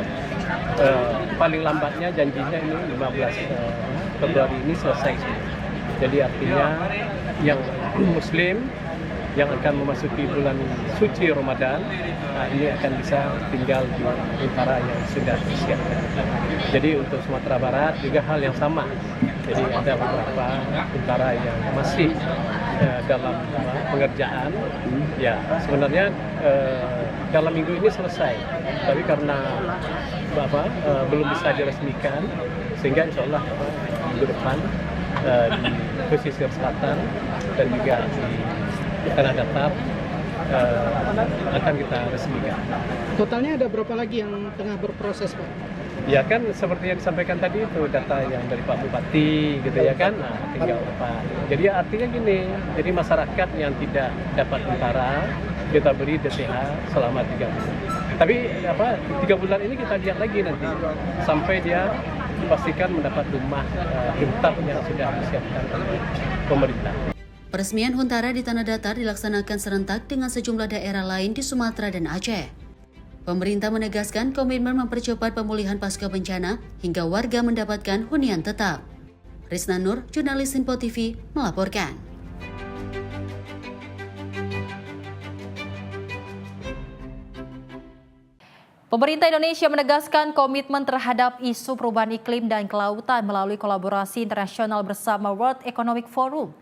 Paling lambatnya janjinya ini 15 Februari ini selesai. Jadi artinya yang Muslim yang akan memasuki bulan suci Ramadan, ini akan bisa tinggal di Huntara yang sudah disiapkan. Jadi untuk Sumatera Barat juga hal yang sama. Jadi ada beberapa Huntara yang masih dalam pengerjaan. Ya sebenarnya dalam minggu ini selesai. Tapi karena belum bisa diresmikan, sehingga insya Allah minggu depan di pesisir selatan dan juga di Tanah Datar akan kita resmikan. Totalnya ada berapa lagi yang tengah berproses, Pak? Ya kan seperti yang disampaikan tadi itu data yang dari Pak Bupati gitu ya kan, nah tinggal apa. Jadi artinya gini, jadi masyarakat yang tidak dapat tentara kita beri DTH selama 3 bulan. Tapi 3 bulan ini kita lihat lagi nanti sampai dia dipastikan mendapat rumah pintar yang sudah disiapkan oleh pemerintah. Peresmian Huntara di Tanah Datar dilaksanakan serentak dengan sejumlah daerah lain di Sumatera dan Aceh. Pemerintah menegaskan komitmen mempercepat pemulihan pasca bencana hingga warga mendapatkan hunian tetap. Rizna Nur, jurnalis Info TV, melaporkan. Pemerintah Indonesia menegaskan komitmen terhadap isu perubahan iklim dan kelautan melalui kolaborasi internasional bersama World Economic Forum.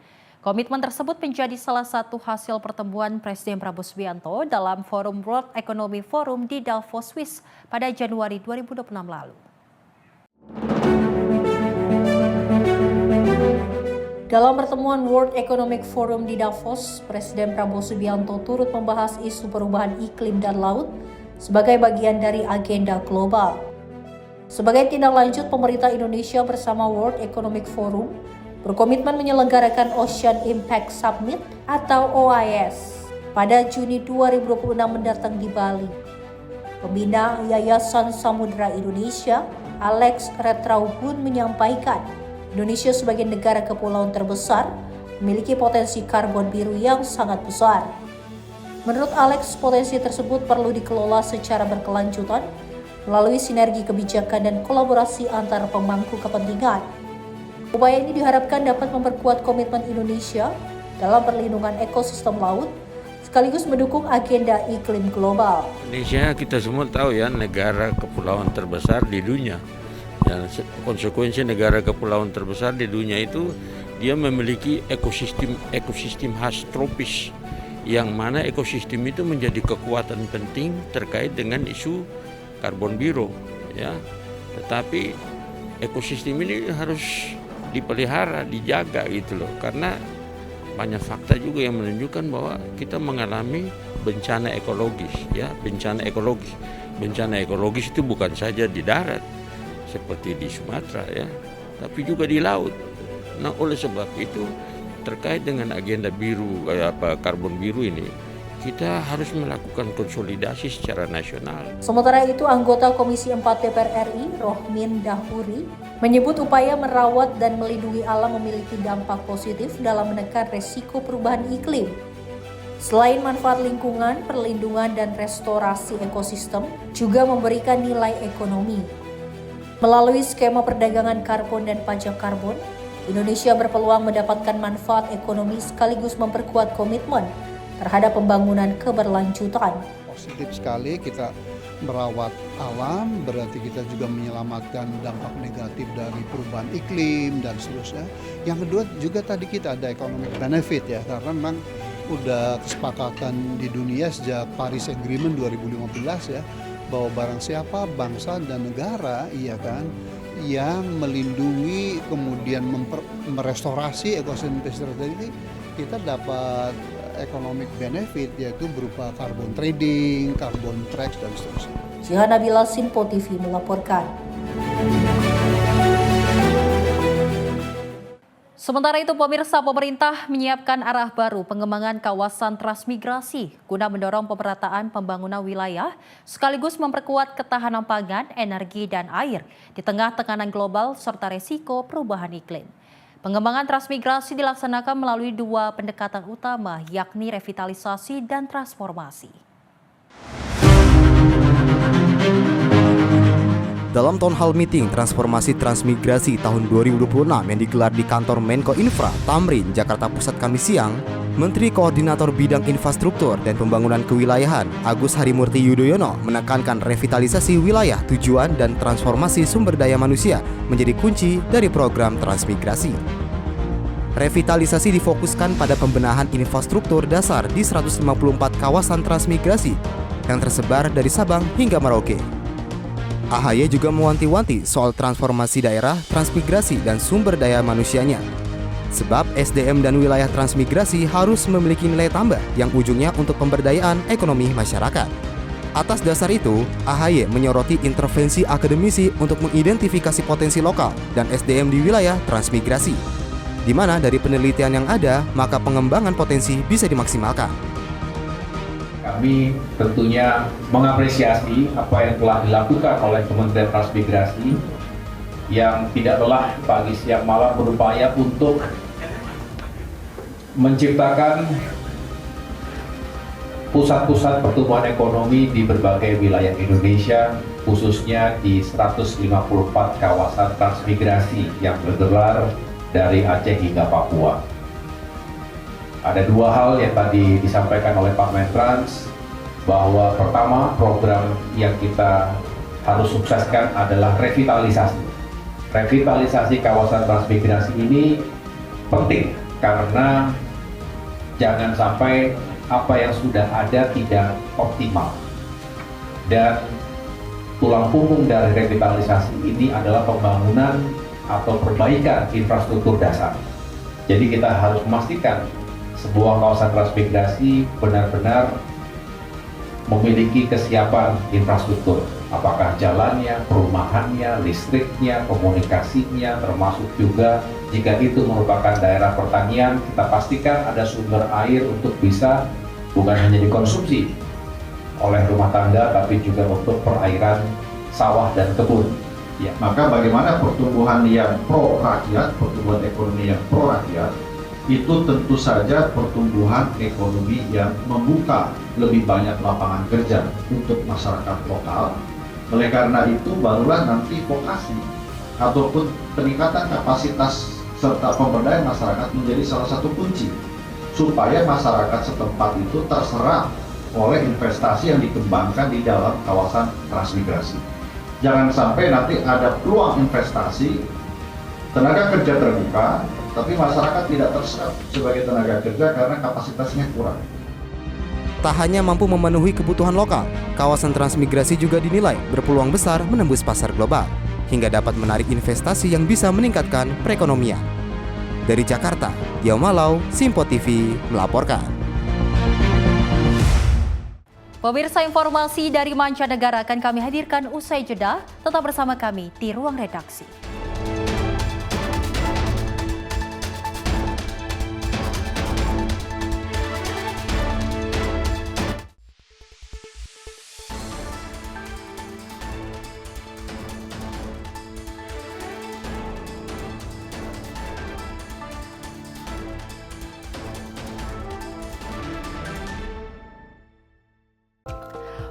Komitmen tersebut menjadi salah satu hasil pertemuan Presiden Prabowo Subianto dalam Forum World Economic Forum di Davos, Swiss pada Januari 2026 lalu. Dalam pertemuan World Economic Forum di Davos, Presiden Prabowo Subianto turut membahas isu perubahan iklim dan laut sebagai bagian dari agenda global. Sebagai tindak lanjut, pemerintah Indonesia bersama World Economic Forum berkomitmen menyelenggarakan Ocean Impact Summit atau OIS pada Juni 2026 mendatang di Bali. Pembina Yayasan Samudra Indonesia, Alex Retraubun menyampaikan, Indonesia sebagai negara kepulauan terbesar memiliki potensi karbon biru yang sangat besar. Menurut Alex, potensi tersebut perlu dikelola secara berkelanjutan melalui sinergi kebijakan dan kolaborasi antar pemangku kepentingan. Upaya ini diharapkan dapat memperkuat komitmen Indonesia dalam perlindungan ekosistem laut, sekaligus mendukung agenda iklim global. Indonesia kita semua tahu ya, negara kepulauan terbesar di dunia. Dan konsekuensi negara kepulauan terbesar di dunia itu dia memiliki ekosistem khas tropis, yang mana ekosistem itu menjadi kekuatan penting terkait dengan isu karbon biru, ya. Tetapi ekosistem ini harus dipelihara, dijaga gitu loh, karena banyak fakta juga yang menunjukkan bahwa kita mengalami bencana ekologis, ya, bencana ekologis. Bencana ekologis itu bukan saja di darat seperti di Sumatera, ya, tapi juga di laut. Nah, oleh sebab itu terkait dengan agenda biru karbon biru ini, kita harus melakukan konsolidasi secara nasional. Sementara itu, anggota Komisi 4 DPR RI, Rohmin Dahuri, menyebut upaya merawat dan melindungi alam memiliki dampak positif dalam menekan resiko perubahan iklim. Selain manfaat lingkungan, perlindungan dan restorasi ekosistem juga memberikan nilai ekonomi. Melalui skema perdagangan karbon dan pajak karbon, Indonesia berpeluang mendapatkan manfaat ekonomi sekaligus memperkuat komitmen terhadap pembangunan keberlanjutan. Positif sekali kita merawat alam, berarti kita juga menyelamatkan dampak negatif dari perubahan iklim dan seterusnya. Yang kedua juga tadi kita ada economic benefit ya, karena memang udah kesepakatan di dunia sejak Paris Agreement 2015 ya, bahwa barang siapa bangsa dan negara, iya kan, yang melindungi kemudian merestorasi ekosistem tadi, kita dapat economic benefit, yaitu berupa carbon trading, carbon tax dan seterusnya. Jihan Nabila, Info TV melaporkan. Sementara itu, pemirsa, pemerintah menyiapkan arah baru pengembangan kawasan transmigrasi guna mendorong pemerataan pembangunan wilayah sekaligus memperkuat ketahanan pangan, energi, dan air di tengah tekanan global serta resiko perubahan iklim. Pengembangan transmigrasi dilaksanakan melalui 2 pendekatan utama, yakni revitalisasi dan transformasi. Dalam Town Hall Meeting Transformasi Transmigrasi tahun 2026 yang digelar di kantor Menko Infra, Tamrin, Jakarta Pusat Kamis siang, Menteri Koordinator Bidang Infrastruktur dan Pembangunan Kewilayahan Agus Harimurti Yudhoyono menekankan revitalisasi wilayah tujuan dan transformasi sumber daya manusia menjadi kunci dari program transmigrasi. Revitalisasi difokuskan pada pembenahan infrastruktur dasar di 154 kawasan transmigrasi yang tersebar dari Sabang hingga Merauke. AHY juga mewanti-wanti soal transformasi daerah, transmigrasi, dan sumber daya manusianya. Sebab SDM dan wilayah transmigrasi harus memiliki nilai tambah yang ujungnya untuk pemberdayaan ekonomi masyarakat. Atas dasar itu, AHY menyoroti intervensi akademisi untuk mengidentifikasi potensi lokal dan SDM di wilayah transmigrasi, di mana dari penelitian yang ada, maka pengembangan potensi bisa dimaksimalkan. Kami tentunya mengapresiasi apa yang telah dilakukan oleh Kementerian Transmigrasi yang tidak lelah pagi siang malam berupaya untuk menciptakan pusat-pusat pertumbuhan ekonomi di berbagai wilayah Indonesia, khususnya di 154 kawasan transmigrasi yang bergelar dari Aceh hingga Papua. Ada dua hal yang tadi disampaikan oleh Pak Mentrans, bahwa pertama, program yang kita harus sukseskan adalah revitalisasi. Revitalisasi kawasan transmigrasi ini penting karena jangan sampai apa yang sudah ada tidak optimal. Dan tulang punggung dari revitalisasi ini adalah pembangunan atau perbaikan infrastruktur dasar. Jadi kita harus memastikan sebuah kawasan transmigrasi benar-benar memiliki kesiapan infrastruktur, apakah jalannya, perumahannya, listriknya, komunikasinya, termasuk juga jika itu merupakan daerah pertanian, kita pastikan ada sumber air untuk bisa bukan hanya dikonsumsi oleh rumah tangga, tapi juga untuk perairan sawah dan kebun. Ya. Maka bagaimana pertumbuhan yang pro rakyat, pertumbuhan ekonomi yang pro rakyat, itu tentu saja pertumbuhan ekonomi yang membuka lebih banyak lapangan kerja untuk masyarakat lokal. Oleh karena itu barulah nanti vokasi ataupun peningkatan kapasitas serta pemberdayaan masyarakat menjadi salah satu kunci supaya masyarakat setempat itu terserap oleh investasi yang dikembangkan di dalam kawasan transmigrasi. Jangan sampai nanti ada peluang investasi, tenaga kerja terbuka, tapi masyarakat tidak terserap sebagai tenaga kerja karena kapasitasnya kurang. Tak hanya mampu memenuhi kebutuhan lokal, kawasan transmigrasi juga dinilai berpeluang besar menembus pasar global, hingga dapat menarik investasi yang bisa meningkatkan perekonomian. Dari Jakarta, Diau Malau, Simpo TV melaporkan. Pemirsa, informasi dari mancanegara akan kami hadirkan usai jeda. Tetap bersama kami di Ruang Redaksi.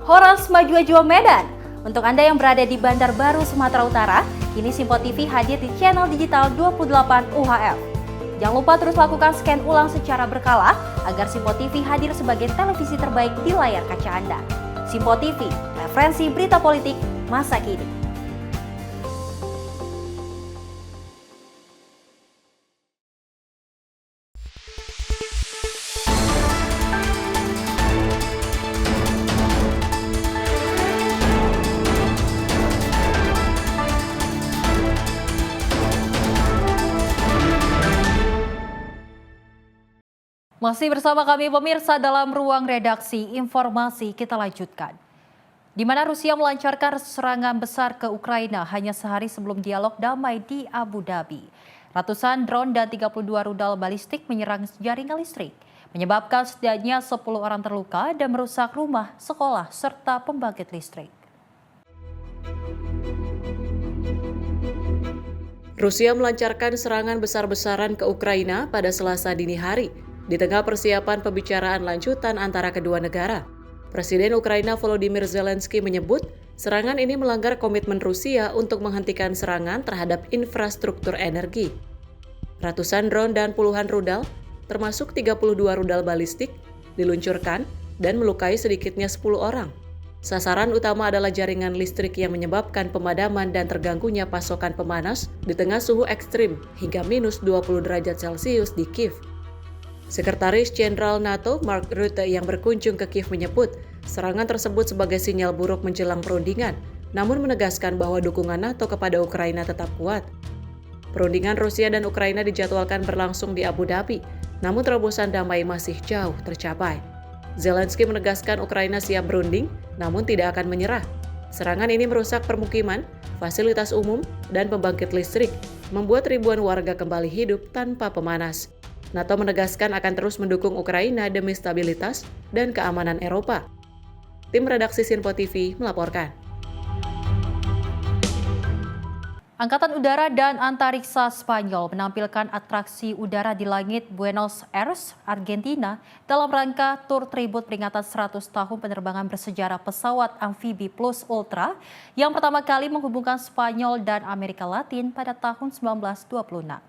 Horas Maju Medan. Untuk Anda yang berada di Bandar Baru, Sumatera Utara, kini Simpo TV hadir di channel digital 28 UHF. Jangan lupa terus lakukan scan ulang secara berkala agar Simpo TV hadir sebagai televisi terbaik di layar kaca Anda. Simpo TV, referensi berita politik masa kini. Masih bersama kami pemirsa dalam Ruang Redaksi, informasi kita lanjutkan. Di mana Rusia melancarkan serangan besar ke Ukraina hanya sehari sebelum dialog damai di Abu Dhabi. Ratusan drone dan 32 rudal balistik menyerang jaringan listrik, menyebabkan setidaknya 10 orang terluka dan merusak rumah, sekolah, serta pembangkit listrik. Rusia melancarkan serangan besar-besaran ke Ukraina pada Selasa dini hari. Di tengah persiapan pembicaraan lanjutan antara kedua negara, Presiden Ukraina Volodymyr Zelensky menyebut serangan ini melanggar komitmen Rusia untuk menghentikan serangan terhadap infrastruktur energi. Ratusan drone dan puluhan rudal, termasuk 32 rudal balistik, diluncurkan dan melukai sedikitnya 10 orang. Sasaran utama adalah jaringan listrik yang menyebabkan pemadaman dan terganggunya pasokan pemanas di tengah suhu ekstrim hingga minus 20 derajat Celcius di Kiev. Sekretaris Jenderal NATO Mark Rutte yang berkunjung ke Kiev menyebut, serangan tersebut sebagai sinyal buruk menjelang perundingan, namun menegaskan bahwa dukungan NATO kepada Ukraina tetap kuat. Perundingan Rusia dan Ukraina dijadwalkan berlangsung di Abu Dhabi, namun terobosan damai masih jauh tercapai. Zelensky menegaskan Ukraina siap berunding, namun tidak akan menyerah. Serangan ini merusak permukiman, fasilitas umum, dan pembangkit listrik, membuat ribuan warga kembali hidup tanpa pemanas. NATO menegaskan akan terus mendukung Ukraina demi stabilitas dan keamanan Eropa. Tim redaksi Sinpo TV melaporkan. Angkatan Udara dan Antariksa Spanyol menampilkan atraksi udara di langit Buenos Aires, Argentina dalam rangka tur tribut peringatan 100 tahun penerbangan bersejarah pesawat amfibi Plus Ultra yang pertama kali menghubungkan Spanyol dan Amerika Latin pada tahun 1926.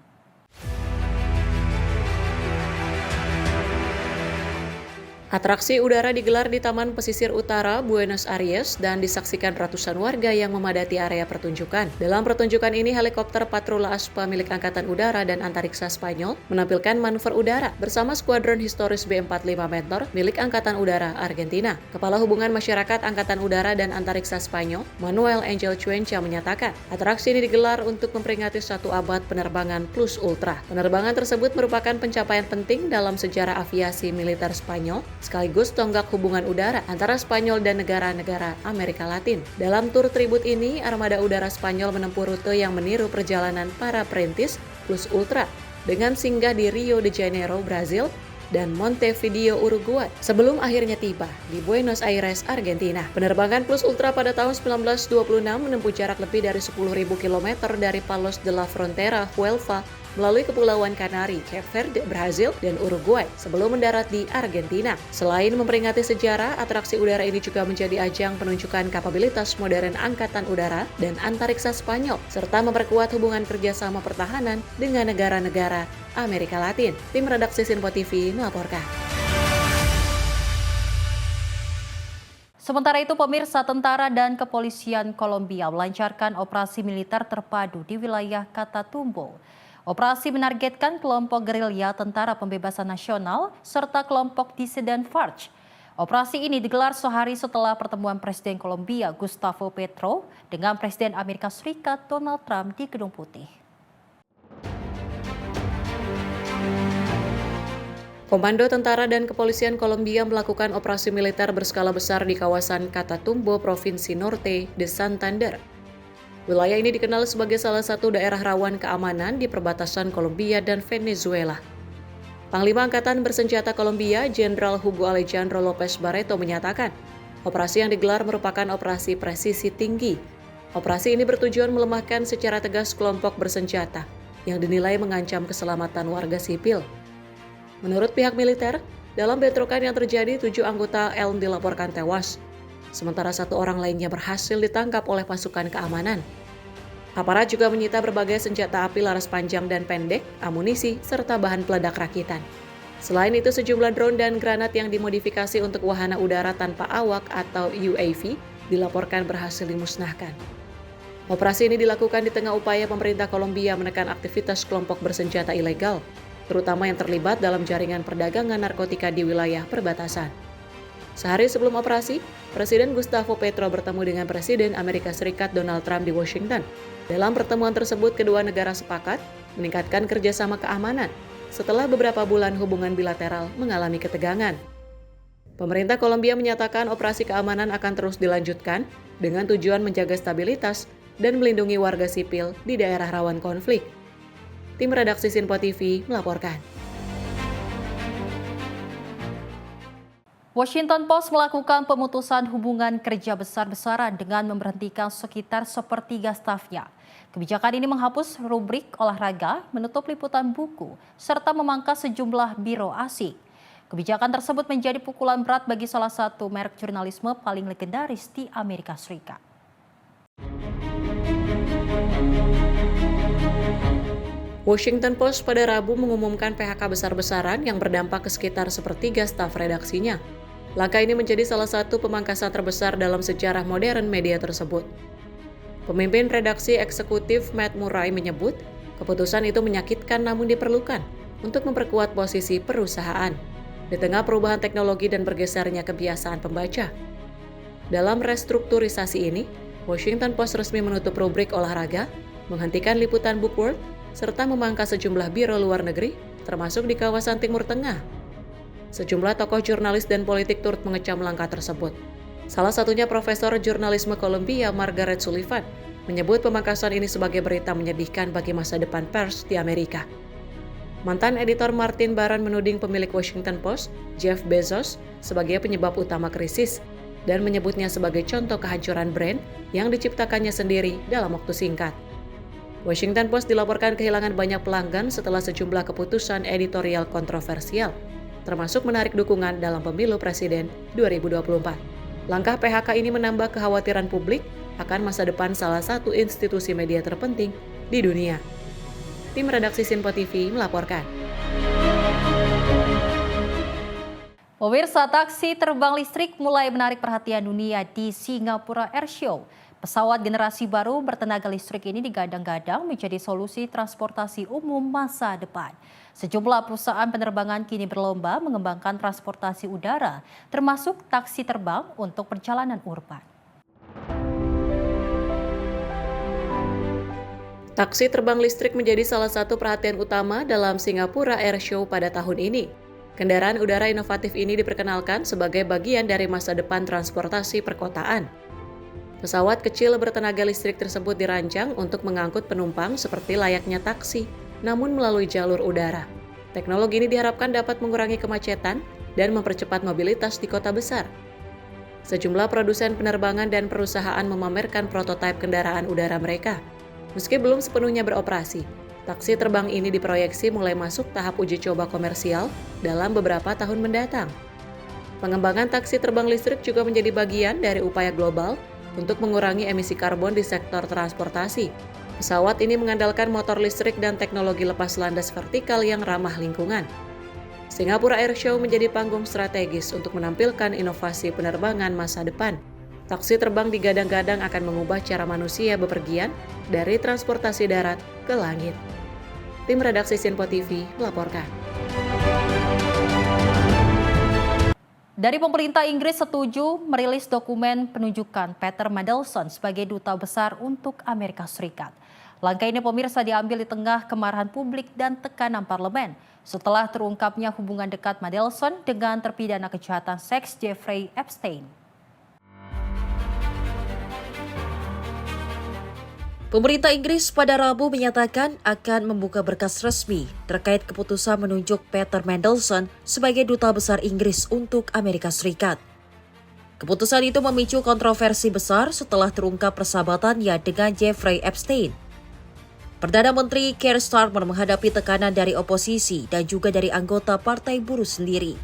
Atraksi udara digelar di Taman Pesisir Utara, Buenos Aires, dan disaksikan ratusan warga yang memadati area pertunjukan. Dalam pertunjukan ini, helikopter patroli ASPA milik Angkatan Udara dan Antariksa Spanyol menampilkan manuver udara bersama skuadron historis B-45 Mentor milik Angkatan Udara Argentina. Kepala Hubungan Masyarakat Angkatan Udara dan Antariksa Spanyol, Manuel Angel Cuenca, menyatakan atraksi ini digelar untuk memperingati 1 abad penerbangan Plus Ultra. Penerbangan tersebut merupakan pencapaian penting dalam sejarah aviasi militer Spanyol, sekaligus tonggak hubungan udara antara Spanyol dan negara-negara Amerika Latin. Dalam tur tribut ini, armada udara Spanyol menempuh rute yang meniru perjalanan para perintis Plus Ultra dengan singgah di Rio de Janeiro, Brazil, dan Montevideo, Uruguay, sebelum akhirnya tiba di Buenos Aires, Argentina. Penerbangan Plus Ultra pada tahun 1926 menempuh jarak lebih dari 10.000 km dari Palos de la Frontera, Huelva, melalui Kepulauan Kanari, Cape Verde, Brazil, dan Uruguay sebelum mendarat di Argentina. Selain memperingati sejarah, atraksi udara ini juga menjadi ajang penunjukan kapabilitas modern Angkatan Udara dan Antariksa Spanyol, serta memperkuat hubungan kerjasama pertahanan dengan negara-negara Amerika Latin. Tim redaksi Sinpo TV melaporkan. Sementara itu, pemirsa, tentara dan kepolisian Kolombia melancarkan operasi militer terpadu di wilayah Catatumbo. Operasi menargetkan kelompok gerilya Tentara Pembebasan Nasional serta kelompok disiden FARC. Operasi ini digelar sehari setelah pertemuan Presiden Kolombia Gustavo Petro dengan Presiden Amerika Serikat Donald Trump di Gedung Putih. Komando Tentara dan Kepolisian Kolombia melakukan operasi militer berskala besar di kawasan Catatumbo, Provinsi Norte de Santander. Wilayah ini dikenal sebagai salah satu daerah rawan keamanan di perbatasan Kolombia dan Venezuela. Panglima Angkatan Bersenjata Kolombia, Jenderal Hugo Alejandro López Barreto, menyatakan, operasi yang digelar merupakan operasi presisi tinggi. Operasi ini bertujuan melemahkan secara tegas kelompok bersenjata yang dinilai mengancam keselamatan warga sipil. Menurut pihak militer, dalam bentrokan yang terjadi 7 anggota ELN dilaporkan tewas, sementara 1 orang lainnya berhasil ditangkap oleh pasukan keamanan. Aparat juga menyita berbagai senjata api laras panjang dan pendek, amunisi, serta bahan peledak rakitan. Selain itu, sejumlah drone dan granat yang dimodifikasi untuk wahana udara tanpa awak atau UAV dilaporkan berhasil dimusnahkan. Operasi ini dilakukan di tengah upaya pemerintah Kolombia menekan aktivitas kelompok bersenjata ilegal, terutama yang terlibat dalam jaringan perdagangan narkotika di wilayah perbatasan. Sehari sebelum operasi, Presiden Gustavo Petro bertemu dengan Presiden Amerika Serikat Donald Trump di Washington. Dalam pertemuan tersebut, kedua negara sepakat meningkatkan kerjasama keamanan setelah beberapa bulan hubungan bilateral mengalami ketegangan. Pemerintah Kolombia menyatakan operasi keamanan akan terus dilanjutkan dengan tujuan menjaga stabilitas dan melindungi warga sipil di daerah rawan konflik. Tim redaksi Sinpo TV melaporkan. Washington Post melakukan pemutusan hubungan kerja besar-besaran dengan memberhentikan sekitar 1/3 stafnya. Kebijakan ini menghapus rubrik olahraga, menutup liputan buku, serta memangkas sejumlah biro asing. Kebijakan tersebut menjadi pukulan berat bagi salah satu merek jurnalisme paling legendaris di Amerika Serikat. Washington Post pada Rabu mengumumkan PHK besar-besaran yang berdampak ke sekitar 1/3 staf redaksinya. Langkah ini menjadi salah satu pemangkasan terbesar dalam sejarah modern media tersebut. Pemimpin redaksi eksekutif Matt Murray menyebut, keputusan itu menyakitkan namun diperlukan untuk memperkuat posisi perusahaan. di tengah perubahan teknologi dan bergesernya kebiasaan pembaca. Dalam restrukturisasi ini, Washington Post resmi menutup rubrik olahraga, menghentikan liputan Book World, serta memangkas sejumlah biro luar negeri, termasuk di kawasan Timur Tengah. Sejumlah tokoh jurnalis dan politik turut mengecam langkah tersebut. Salah satunya Profesor Jurnalisme Columbia Margaret Sullivan menyebut pemangkasan ini sebagai berita menyedihkan bagi masa depan pers di Amerika. Mantan editor Martin Baran menuding pemilik Washington Post, Jeff Bezos, sebagai penyebab utama krisis dan menyebutnya sebagai contoh kehancuran brand yang diciptakannya sendiri dalam waktu singkat. Washington Post dilaporkan kehilangan banyak pelanggan setelah sejumlah keputusan editorial kontroversial, termasuk menarik dukungan dalam pemilu presiden 2024. Langkah PHK ini menambah kekhawatiran publik akan masa depan salah satu institusi media terpenting di dunia. Tim redaksi Sinpo TV melaporkan. Pemirsa, taksi terbang listrik mulai menarik perhatian dunia di Singapura Airshow. Pesawat generasi baru bertenaga listrik ini digadang-gadang menjadi solusi transportasi umum masa depan. Sejumlah perusahaan penerbangan kini berlomba mengembangkan transportasi udara, termasuk taksi terbang untuk perjalanan urban. Taksi terbang listrik menjadi salah satu perhatian utama dalam Singapura Airshow pada tahun ini. Kendaraan udara inovatif ini diperkenalkan sebagai bagian dari masa depan transportasi perkotaan. Pesawat kecil bertenaga listrik tersebut dirancang untuk mengangkut penumpang seperti layaknya taksi, namun melalui jalur udara. Teknologi ini diharapkan dapat mengurangi kemacetan dan mempercepat mobilitas di kota besar. Sejumlah produsen penerbangan dan perusahaan memamerkan prototipe kendaraan udara mereka. Meski belum sepenuhnya beroperasi, taksi terbang ini diproyeksi mulai masuk tahap uji coba komersial dalam beberapa tahun mendatang. Pengembangan taksi terbang listrik juga menjadi bagian dari upaya global untuk mengurangi emisi karbon di sektor transportasi. Pesawat ini mengandalkan motor listrik dan teknologi lepas landas vertikal yang ramah lingkungan. Singapura Airshow menjadi panggung strategis untuk menampilkan inovasi penerbangan masa depan. Taksi terbang digadang-gadang akan mengubah cara manusia bepergian dari transportasi darat ke langit. Tim redaksi Sinpo TV melaporkan. Dari pemerintah Inggris setuju merilis dokumen penunjukan Peter Mandelson sebagai duta besar untuk Amerika Serikat. Langkah ini pemirsa diambil di tengah kemarahan publik dan tekanan parlemen setelah terungkapnya hubungan dekat Mandelson dengan terpidana kejahatan seks Jeffrey Epstein. Pemerintah Inggris pada Rabu menyatakan akan membuka berkas resmi terkait keputusan menunjuk Peter Mandelson sebagai duta besar Inggris untuk Amerika Serikat. Keputusan itu memicu kontroversi besar setelah terungkap persahabatannya dengan Jeffrey Epstein. Perdana Menteri Keir Starmer menghadapi tekanan dari oposisi dan juga dari anggota Partai Buruh sendiri.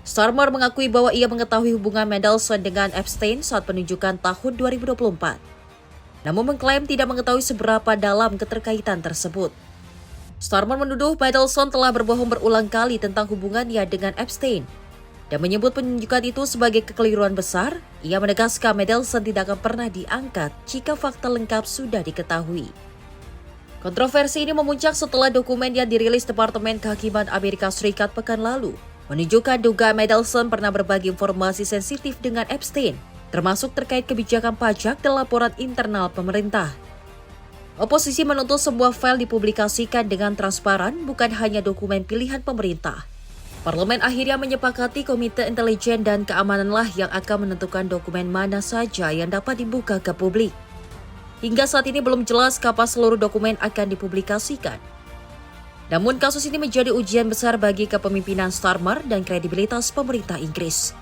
Starmer mengakui bahwa ia mengetahui hubungan Mandelson dengan Epstein saat penunjukan tahun 2024. Namun mengklaim tidak mengetahui seberapa dalam keterkaitan tersebut. Starmer menuduh Mandelson telah berbohong berulang kali tentang hubungannya dengan Epstein dan menyebut penunjukan itu sebagai kekeliruan besar. Ia menegaskan Mandelson tidak akan pernah diangkat jika fakta lengkap sudah diketahui. Kontroversi ini memuncak setelah dokumen yang dirilis Departemen Kehakiman Amerika Serikat pekan lalu menunjukkan dugaan Mandelson pernah berbagi informasi sensitif dengan Epstein, termasuk terkait kebijakan pajak dan laporan internal pemerintah. Oposisi menuntut sebuah file dipublikasikan dengan transparan, bukan hanya dokumen pilihan pemerintah. Parlemen akhirnya menyepakati Komite Intelijen dan Keamananlah yang akan menentukan dokumen mana saja yang dapat dibuka ke publik. Hingga saat ini belum jelas kapan seluruh dokumen akan dipublikasikan. Namun kasus ini menjadi ujian besar bagi kepemimpinan Starmer dan kredibilitas pemerintah Inggris.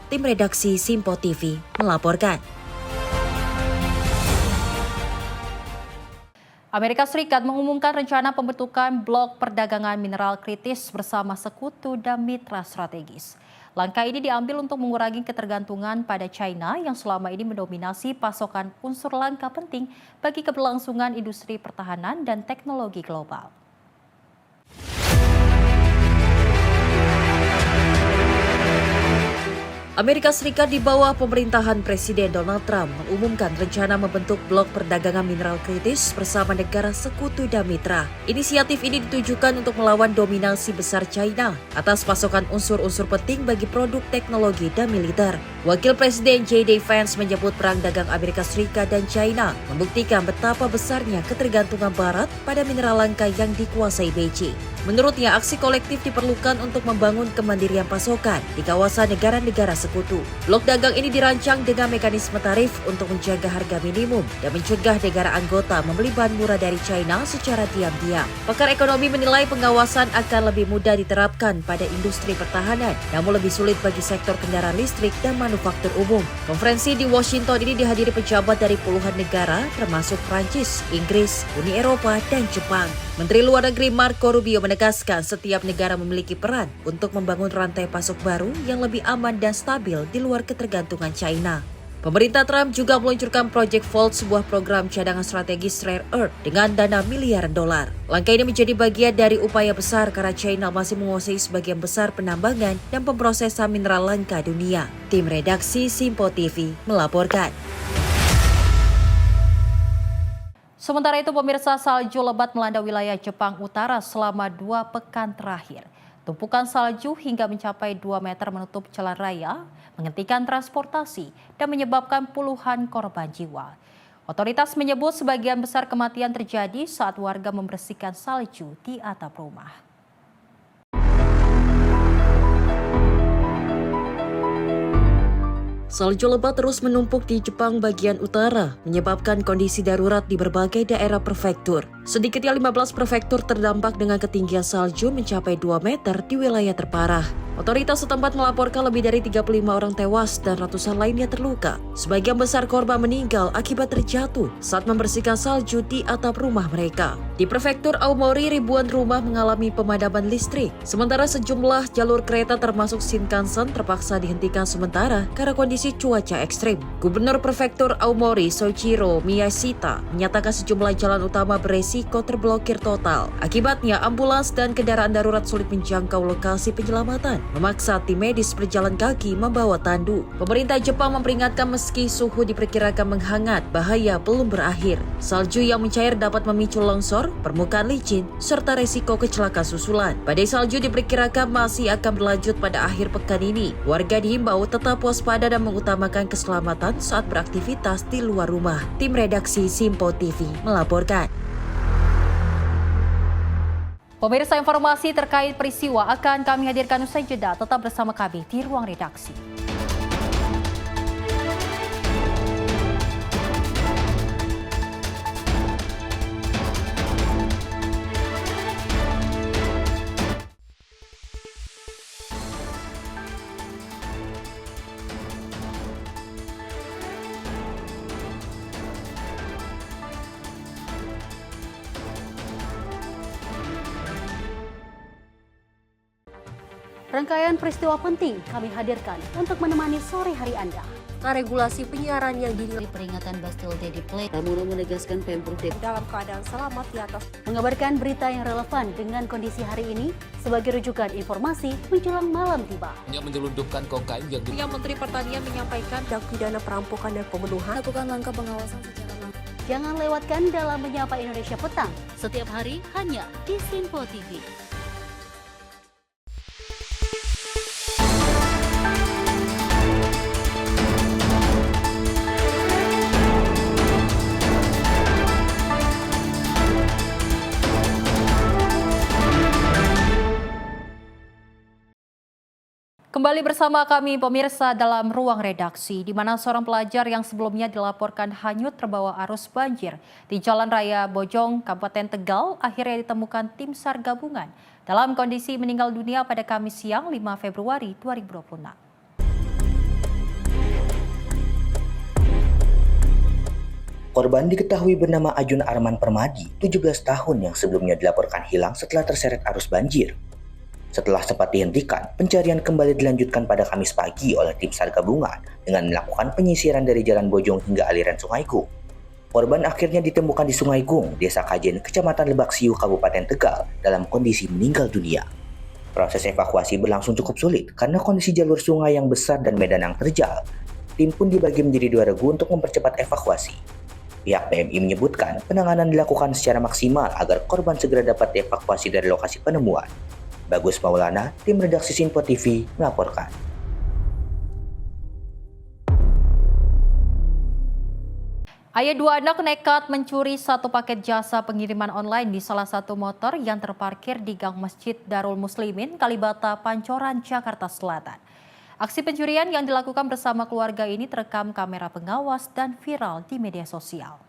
Tim redaksi Sinpo TV melaporkan. Amerika Serikat mengumumkan rencana pembentukan blok perdagangan mineral kritis bersama sekutu dan mitra strategis. Langkah ini diambil untuk mengurangi ketergantungan pada China yang selama ini mendominasi pasokan unsur langka penting bagi keberlangsungan industri pertahanan dan teknologi global. Amerika Serikat di bawah pemerintahan Presiden Donald Trump mengumumkan rencana membentuk blok perdagangan mineral kritis bersama negara sekutu dan mitra. Inisiatif ini ditujukan untuk melawan dominasi besar China atas pasokan unsur-unsur penting bagi produk teknologi dan militer. Wakil Presiden J.D. Vance menyebut perang dagang Amerika Serikat dan China membuktikan betapa besarnya ketergantungan Barat pada mineral langka yang dikuasai Beijing. Menurutnya, aksi kolektif diperlukan untuk membangun kemandirian pasokan di kawasan negara-negara sekutu. Blok dagang ini dirancang dengan mekanisme tarif untuk menjaga harga minimum dan mencegah negara anggota membeli bahan murah dari China secara diam-diam. Pakar ekonomi menilai pengawasan akan lebih mudah diterapkan pada industri pertahanan, namun lebih sulit bagi sektor kendaraan listrik dan manufaktur umum. Konferensi di Washington ini dihadiri pejabat dari puluhan negara, termasuk Prancis, Inggris, Uni Eropa, dan Jepang. Menteri Luar Negeri Marco Rubio menegaskan setiap negara memiliki peran untuk membangun rantai pasok baru yang lebih aman dan stabil di luar ketergantungan China. Pemerintah Trump juga meluncurkan Project Vault, sebuah program cadangan strategis rare earth dengan dana miliaran dolar. Langkah ini menjadi bagian dari upaya besar karena China masih menguasai sebagian besar penambangan dan pemrosesan mineral langka dunia. Tim redaksi Simpo TV melaporkan. Sementara itu, pemirsa, salju lebat melanda wilayah Jepang Utara selama 2 pekan terakhir. Tumpukan salju hingga mencapai 2 meter menutup jalan raya, menghentikan transportasi, dan menyebabkan puluhan korban jiwa. Otoritas menyebut sebagian besar kematian terjadi saat warga membersihkan salju di atap rumah. Salju lebat terus menumpuk di Jepang bagian utara, menyebabkan kondisi darurat di berbagai daerah prefektur. Sedikitnya 15 prefektur terdampak dengan ketinggian salju mencapai 2 meter di wilayah terparah. Otoritas setempat melaporkan lebih dari 35 orang tewas dan ratusan lainnya terluka. Sebagian besar korban meninggal akibat terjatuh saat membersihkan salju di atap rumah mereka. Di prefektur Aomori, ribuan rumah mengalami pemadaman listrik. Sementara sejumlah jalur kereta termasuk Shinkansen terpaksa dihentikan sementara karena kondisi cuaca ekstrim. Gubernur prefektur Aomori, Soichiro Miyashita, menyatakan sejumlah jalan utama beresiko terblokir total. Akibatnya, ambulans dan kendaraan darurat sulit menjangkau lokasi penyelamatan, memaksa tim medis berjalan kaki membawa tandu. Pemerintah Jepang memperingatkan meski suhu diperkirakan menghangat, bahaya belum berakhir. Salju yang mencair dapat memicu longsor, permukaan licin, serta resiko kecelakaan susulan. Badai salju diperkirakan masih akan berlanjut pada akhir pekan ini. Warga dihimbau tetap waspada dan mengutamakan keselamatan saat beraktivitas di luar rumah. Tim redaksi Simpo TV melaporkan. Pemirsa, informasi terkait peristiwa akan kami hadirkan usai jeda. Tetap bersama kami di Ruang Redaksi. Rangkaian peristiwa penting kami hadirkan untuk menemani sore hari Anda. Regulasi penyiaran yang dinilai peringatan Bastille Day di Play. Pramono menegaskan Pemprov DKI dalam keadaan selamat di atas. Mengabarkan berita yang relevan dengan kondisi hari ini sebagai rujukan informasi menjelang malam tiba. Yang menyelundupkan kokain yang Menteri Pertanian menyampaikan tindak pidana perampokan dan pembunuhan. Lakukan langkah pengawasan secara langsung. Jangan lewatkan dalam Menyapa Indonesia Petang. Setiap hari hanya di Simpo TV. Kembali bersama kami pemirsa dalam Ruang Redaksi, di mana seorang pelajar yang sebelumnya dilaporkan hanyut terbawa arus banjir di Jalan Raya Bojong, Kabupaten Tegal, akhirnya ditemukan tim SAR gabungan dalam kondisi meninggal dunia pada Kamis siang 5 Februari 2026. Korban diketahui bernama Ajun Arman Permadi, 17 tahun yang sebelumnya dilaporkan hilang setelah terseret arus banjir. Setelah sempat dihentikan, pencarian kembali dilanjutkan pada Kamis pagi oleh tim SAR gabungan dengan melakukan penyisiran dari Jalan Bojong hingga aliran Sungai Gung. Korban akhirnya ditemukan di Sungai Gung, Desa Kajen, Kecamatan Lebak Siu, Kabupaten Tegal, dalam kondisi meninggal dunia. Proses evakuasi berlangsung cukup sulit karena kondisi jalur sungai yang besar dan medan yang terjal. Tim pun dibagi menjadi 2 regu untuk mempercepat evakuasi. Pihak PMI menyebutkan penanganan dilakukan secara maksimal agar korban segera dapat dievakuasi dari lokasi penemuan. Bagus Maulana, tim redaksi Sinpo TV melaporkan. Ayah 2 anak nekat mencuri 1 paket jasa pengiriman online di salah satu motor yang terparkir di gang Masjid Darul Muslimin, Kalibata, Pancoran, Jakarta Selatan. Aksi pencurian yang dilakukan bersama keluarga ini terekam kamera pengawas dan viral di media sosial.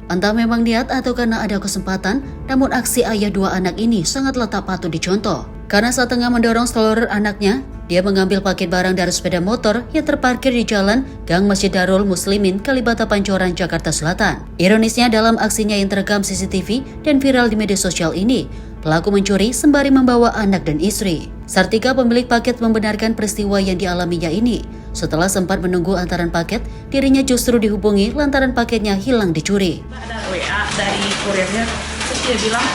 Entah memang niat atau karena ada kesempatan, namun aksi ayah 2 anak ini sangatlah tak patut dicontoh. Karena saat tengah mendorong stroller anaknya, dia mengambil paket barang dari sepeda motor yang terparkir di jalan Gang Masjid Darul Muslimin, Kalibata, Pancoran, Jakarta Selatan. Ironisnya dalam aksinya yang terekam CCTV dan viral di media sosial ini, pelaku mencuri sembari membawa anak dan istri. Sartika, pemilik paket, membenarkan peristiwa yang dialaminya ini. Setelah sempat menunggu antaran paket, dirinya justru dihubungi lantaran paketnya hilang dicuri. Ada WA dari kurirnya, terus dia bilang,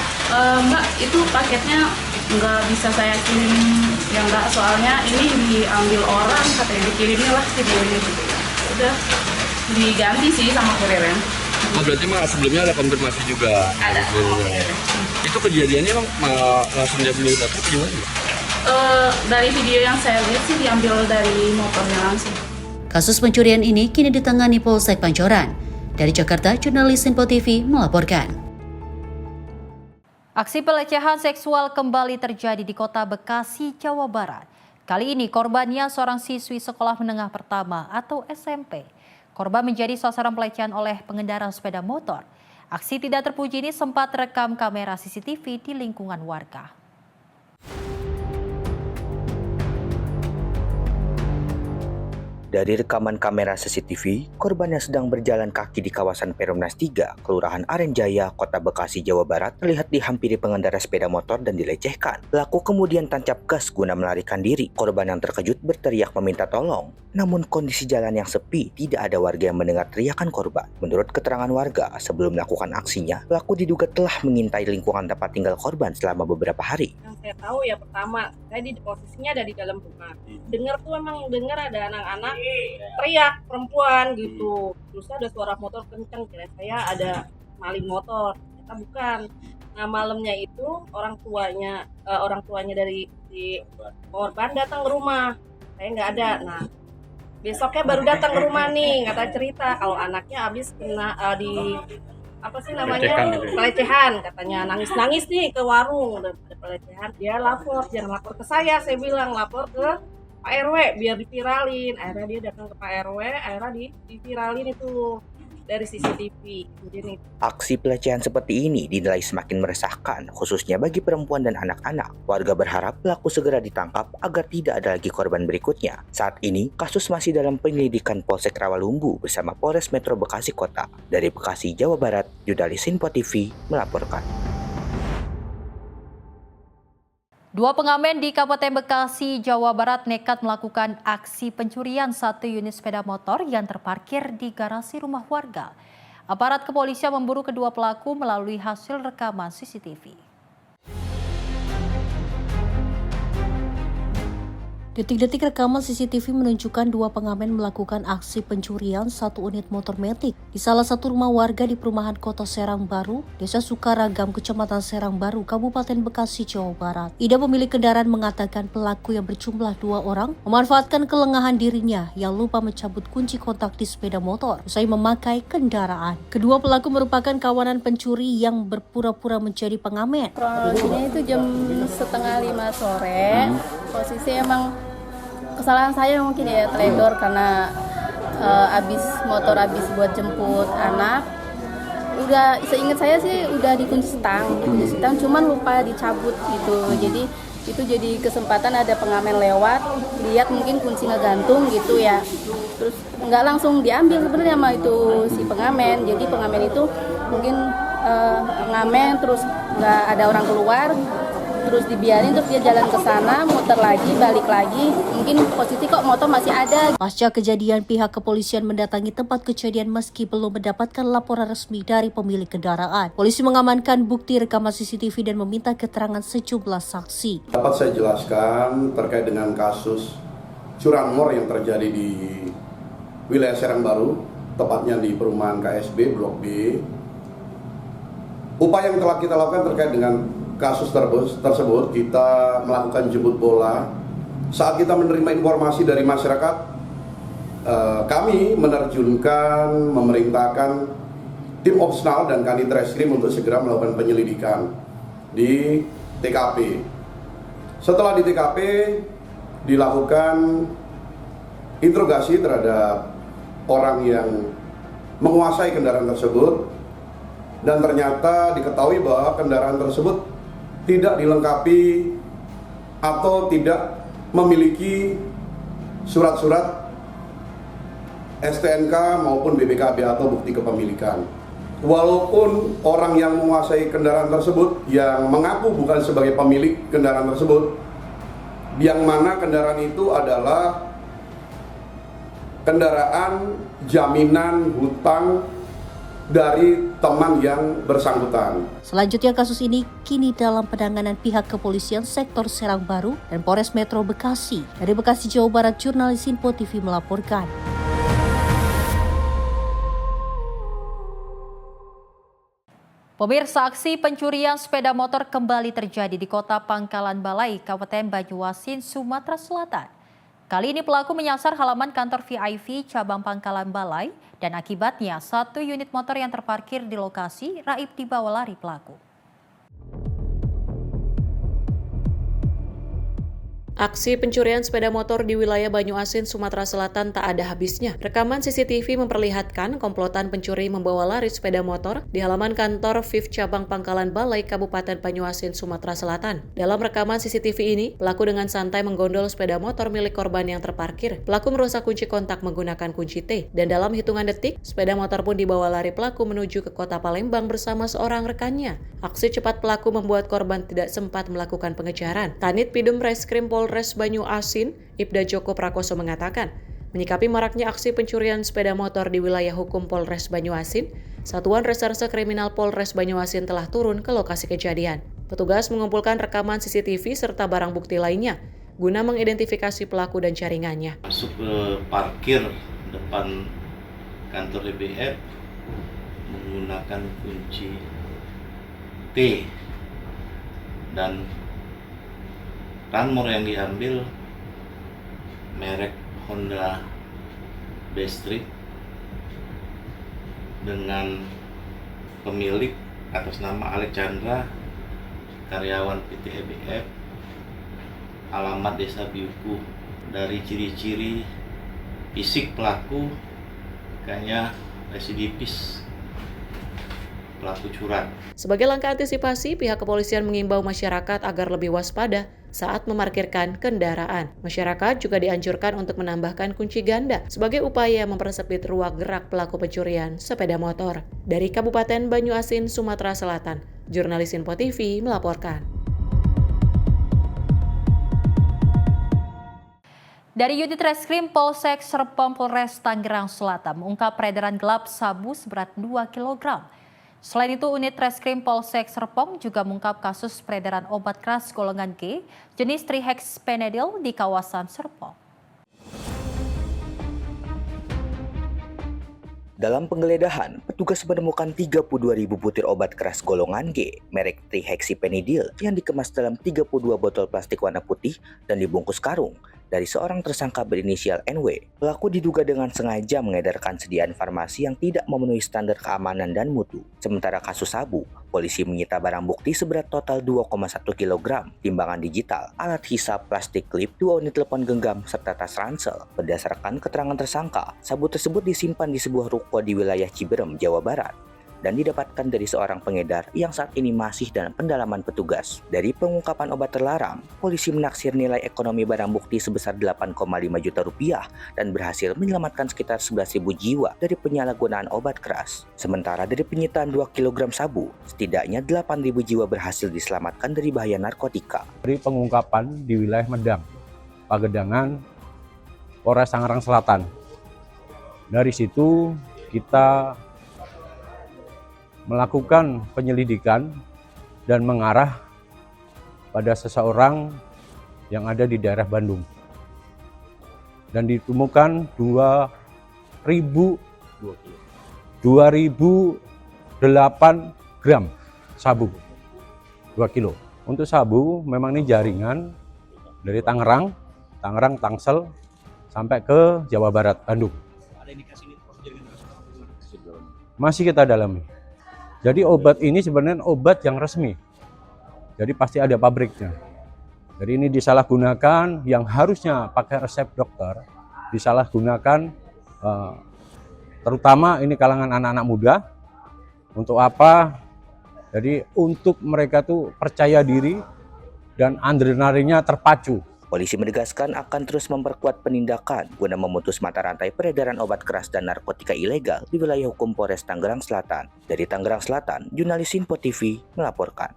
Mbak itu paketnya nggak bisa saya kirim, ya nggak, soalnya ini diambil orang, katanya dikirimnya lah videonya. Udah diganti sih sama kurirnya. Oh, berarti emang sebelumnya ada konfirmasi juga? Ada. Itu kejadiannya emang langsung dia beli tapi gimana? Dari video yang saya lihat sih diambil dari motornya langsung. Kasus pencurian ini kini ditangani Polsek Pancoran. Dari Jakarta, jurnalis Sinpo TV melaporkan. Aksi pelecehan seksual kembali terjadi di Kota Bekasi, Jawa Barat. Kali ini korbannya seorang siswi sekolah menengah pertama atau SMP. Korban menjadi sasaran pelecehan oleh pengendara sepeda motor. Aksi tidak terpuji ini sempat terekam kamera CCTV di lingkungan warga. Dari rekaman kamera CCTV, korban yang sedang berjalan kaki di kawasan Perumnas 3, Kelurahan Arenjaya, Kota Bekasi, Jawa Barat, terlihat dihampiri pengendara sepeda motor dan dilecehkan. Pelaku kemudian tancap gas guna melarikan diri. Korban yang terkejut berteriak meminta tolong. Namun kondisi jalan yang sepi, tidak ada warga yang mendengar teriakan korban. Menurut keterangan warga, sebelum melakukan aksinya, pelaku diduga telah mengintai lingkungan tempat tinggal korban selama beberapa hari. Yang saya tahu ya, pertama, saya di posisinya ada di dalam rumah. Dengar ada anak-anak teriak perempuan gitu, terus ada suara motor kenceng, kira saya ada maling motor, ternyata bukan. Nah malamnya itu orang tuanya dari si korban datang ke rumah, saya nggak ada. Nah besoknya baru datang ke rumah nih, kata cerita kalau anaknya habis kena pelecehan, katanya nangis nih ke warung, ada pelecehan. Dia lapor, jangan lapor ke saya bilang, lapor ke Pak RW biar diviralin. Akhirnya dia datang ke Pak RW, akhirnya diviralin itu dari CCTV. Aksi pelecehan seperti ini dinilai semakin meresahkan, khususnya bagi perempuan dan anak-anak. Warga berharap pelaku segera ditangkap agar tidak ada lagi korban berikutnya. Saat ini, kasus masih dalam penyelidikan Polsek Rawalumbu bersama Polres Metro Bekasi Kota. Dari Bekasi, Jawa Barat, jurnalis Sinpo TV melaporkan. 2 pengamen di Kabupaten Bekasi, Jawa Barat nekat melakukan aksi pencurian 1 unit sepeda motor yang terparkir di garasi rumah warga. Aparat kepolisian memburu kedua pelaku melalui hasil rekaman CCTV. Detik-detik rekaman CCTV menunjukkan 2 pengamen melakukan aksi pencurian 1 unit motor metik di salah satu rumah warga di perumahan Kota Serang Baru, Desa Sukaragam, Kecamatan Serang Baru, Kabupaten Bekasi, Jawa Barat. Ida, pemilik kendaraan, mengatakan pelaku yang berjumlah 2 orang memanfaatkan kelengahan dirinya yang lupa mencabut kunci kontak di sepeda motor usai memakai kendaraan. Kedua pelaku merupakan kawanan pencuri yang berpura-pura menjadi pengamen. Kronologinya itu jam 4:30 sore. Posisi emang kesalahan saya mungkin ya teledor karena motor habis buat jemput anak. Udah seingat saya sih udah dikunci stang, cuman lupa dicabut gitu. Jadi itu jadi kesempatan ada pengamen lewat, lihat mungkin kunci ngegantung gitu ya. Terus nggak langsung diambil sebenarnya sama itu si pengamen. Jadi pengamen itu mungkin ngamen terus nggak ada orang keluar. terus dibiarin terus dia jalan ke sana, muter lagi, balik lagi. Mungkin posisi kok motor masih ada. Pasca kejadian, pihak kepolisian mendatangi tempat kejadian meski belum mendapatkan laporan resmi dari pemilik kendaraan. Polisi mengamankan bukti rekaman CCTV dan meminta keterangan sejumlah saksi. Dapat saya jelaskan terkait dengan kasus curanmor yang terjadi di wilayah Serang Baru, tepatnya di perumahan KSB Blok B. Upaya yang telah kita lakukan terkait dengan kasus tersebut, kita melakukan jemput bola. Saat kita menerima informasi dari masyarakat, kami menerjunkan, memerintahkan tim opsional dan Kanit Reskrim untuk segera melakukan penyelidikan di TKP. Setelah di TKP, dilakukan interogasi terhadap orang yang menguasai kendaraan tersebut, dan ternyata diketahui bahwa kendaraan tersebut tidak dilengkapi atau tidak memiliki surat-surat STNK maupun BPKB atau bukti kepemilikan. Walaupun orang yang menguasai kendaraan tersebut yang mengaku bukan sebagai pemilik kendaraan tersebut, yang mana kendaraan itu adalah kendaraan jaminan hutang dari teman yang bersangkutan. Selanjutnya kasus ini kini dalam penanganan pihak kepolisian sektor Serang Baru dan Polres Metro Bekasi. Dari Bekasi, Jawa Barat, jurnalis Info TV melaporkan. Pemirsa, aksi pencurian sepeda motor kembali terjadi di Kota Pangkalan Balai, Kabupaten Banyuasin, Sumatera Selatan. Kali ini pelaku menyasar halaman kantor VIV cabang Pangkalan Balai dan akibatnya satu unit motor yang terparkir di lokasi raib dibawa lari pelaku. Aksi pencurian sepeda motor di wilayah Banyuasin, Sumatera Selatan tak ada habisnya. Rekaman CCTV memperlihatkan komplotan pencuri membawa lari sepeda motor di halaman kantor VIV cabang Pangkalan Balai, Kabupaten Banyuasin, Sumatera Selatan. Dalam rekaman CCTV ini, pelaku dengan santai menggondol sepeda motor milik korban yang terparkir. Pelaku merusak kunci kontak menggunakan kunci T, dan dalam hitungan detik, sepeda motor pun dibawa lari pelaku menuju ke Kota Palembang bersama seorang rekannya. Aksi cepat pelaku membuat korban tidak sempat melakukan pengejaran. Kanit Pidum Reskrim Polres Banyuasin, Ibda Joko Prakoso mengatakan, menyikapi maraknya aksi pencurian sepeda motor di wilayah hukum Polres Banyuasin, Satuan Reserse Kriminal Polres Banyuasin telah turun ke lokasi kejadian. Petugas mengumpulkan rekaman CCTV serta barang bukti lainnya guna mengidentifikasi pelaku dan jaringannya. Masuk ke parkir depan kantor DBF menggunakan kunci T, dan ranmor yang diambil merek Honda Bestreet dengan pemilik atas nama Alexandra, karyawan PT EBF, alamat Desa Biuku. Dari ciri-ciri fisik pelaku kayaknya residivis, pelaku curang. Sebagai langkah antisipasi, pihak kepolisian mengimbau masyarakat agar lebih waspada saat memarkirkan kendaraan. Masyarakat juga dianjurkan untuk menambahkan kunci ganda sebagai upaya mempersempit ruang gerak pelaku pencurian sepeda motor. Dari Kabupaten Banyuasin, Sumatera Selatan, jurnalis Info TV melaporkan. Dari Unit Reskrim Polsek Serpong Polres Tangerang Selatan mengungkap peredaran gelap sabu seberat 2 kg. Selain itu, Unit Reskrim Polsek Serpong juga mengungkap kasus peredaran obat keras golongan G jenis trihexyphenidyl di kawasan Serpong. Dalam penggeledahan, petugas menemukan 32.000 butir obat keras golongan G merek trihexyphenidyl yang dikemas dalam 32 botol plastik warna putih dan dibungkus karung dari seorang tersangka berinisial NW. Pelaku diduga dengan sengaja mengedarkan sediaan farmasi yang tidak memenuhi standar keamanan dan mutu. Sementara kasus sabu, polisi menyita barang bukti seberat total 2,1 kg, timbangan digital, alat hisap plastik klip, 2 unit telepon genggam, serta tas ransel. Berdasarkan keterangan tersangka, sabu tersebut disimpan di sebuah ruko di wilayah Ciberem, Jawa Barat. dan didapatkan dari seorang pengedar yang saat ini masih dalam pendalaman petugas. Dari pengungkapan obat terlarang, polisi menaksir nilai ekonomi barang bukti sebesar 8,5 juta rupiah dan berhasil menyelamatkan sekitar 11.000 jiwa dari penyalahgunaan obat keras. Sementara dari penyitaan 2 kg sabu, setidaknya 8.000 jiwa berhasil diselamatkan dari bahaya narkotika. Dari pengungkapan di wilayah Medang, Pagedangan, Polres Tangerang Selatan. Dari situ kita melakukan penyelidikan dan mengarah pada seseorang yang ada di daerah Bandung. Dan ditemukan 2.008 gram sabu, 2 kilo. Untuk sabu memang ini jaringan dari Tangerang, Tangsel, sampai ke Jawa Barat, Bandung. Ada indikasi ini Masih kita dalami. Jadi obat ini sebenarnya obat yang resmi. Jadi pasti ada pabriknya. Jadi ini disalahgunakan, yang harusnya pakai resep dokter, disalahgunakan terutama ini kalangan anak-anak muda. Untuk apa? Jadi untuk mereka tuh percaya diri dan adrenalinnya terpacu. Polisi menegaskan akan terus memperkuat penindakan guna memutus mata rantai peredaran obat keras dan narkotika ilegal di wilayah hukum Polres Tangerang Selatan. Dari Tangerang Selatan, jurnalis Info TV melaporkan.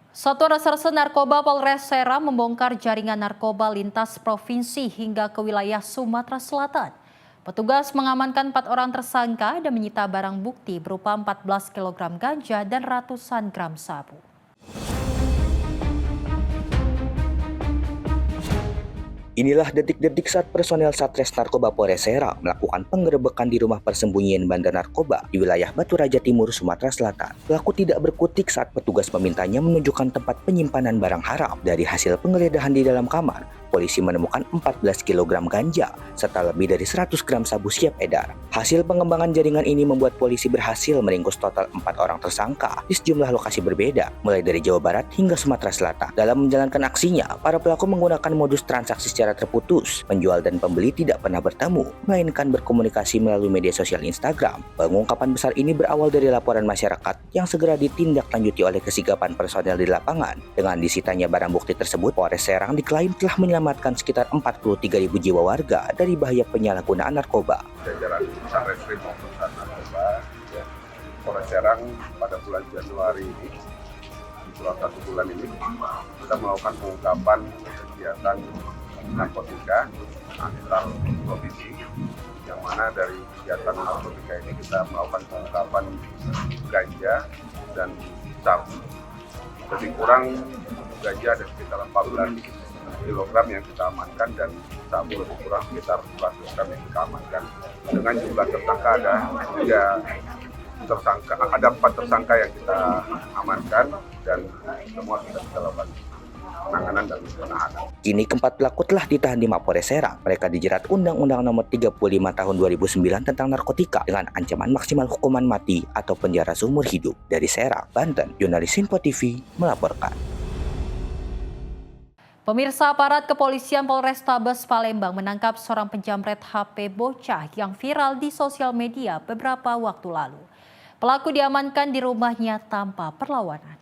Satuan Reserse Narkoba Polres Serang membongkar jaringan narkoba lintas provinsi hingga ke wilayah Sumatera Selatan. Petugas mengamankan 4 orang tersangka dan menyita barang bukti berupa 14 kg ganja dan ratusan gram sabu. Inilah detik-detik saat personel Satres Narkoba Polres Serang melakukan penggerebekan di rumah persembunyian bandar narkoba di wilayah Batu Raja Timur, Sumatera Selatan. Pelaku tidak berkutik saat petugas memintanya menunjukkan tempat penyimpanan barang haram. Dari hasil penggeledahan di dalam kamar, polisi menemukan 14 kg ganja serta lebih dari 100 gram sabu siap edar. Hasil pengembangan jaringan ini membuat polisi berhasil meringkus total 4 orang tersangka di sejumlah lokasi berbeda, mulai dari Jawa Barat hingga Sumatera Selatan. Dalam menjalankan aksinya, para pelaku menggunakan modus transaksi secara terputus. Penjual dan pembeli tidak pernah bertemu, melainkan berkomunikasi melalui media sosial Instagram. Pengungkapan besar ini berawal dari laporan masyarakat yang segera ditindaklanjuti oleh kesigapan personel di lapangan. Dengan disitanya barang bukti tersebut, Polres Serang diklaim telah menyelamatkan sekitar 43.000 jiwa warga dari bahaya penyalahgunaan narkoba. Jajaran Satreskrim maupun Sat Narkoba, Polres Serang pada bulan Januari ini, dalam 1 bulan ini, kita melakukan pengungkapan kegiatan narkotika antar provinsi, yang mana dari kegiatan narkotika ini kita melakukan pengungkapan ganja dan sabu. Lebih kurang ganja ada sekitar 14 kilogram yang kita amankan dan sabu lebih kurang sekitar 14 kilogram yang kita amankan. Dengan jumlah tersangka ada 4 tersangka yang kita amankan dan semua sudah kita lakukan penanganan dan penahanan. Kini keempat pelaku telah ditahan di Mapolres Serang. Mereka dijerat Undang-Undang Nomor 35 Tahun 2009 tentang narkotika dengan ancaman maksimal hukuman mati atau penjara seumur hidup. Dari Serang, Banten, jurnalis Info TV melaporkan. Pemirsa, aparat kepolisian Polrestabes Palembang menangkap seorang penjamret HP bocah yang viral di sosial media beberapa waktu lalu. Pelaku diamankan di rumahnya tanpa perlawanan.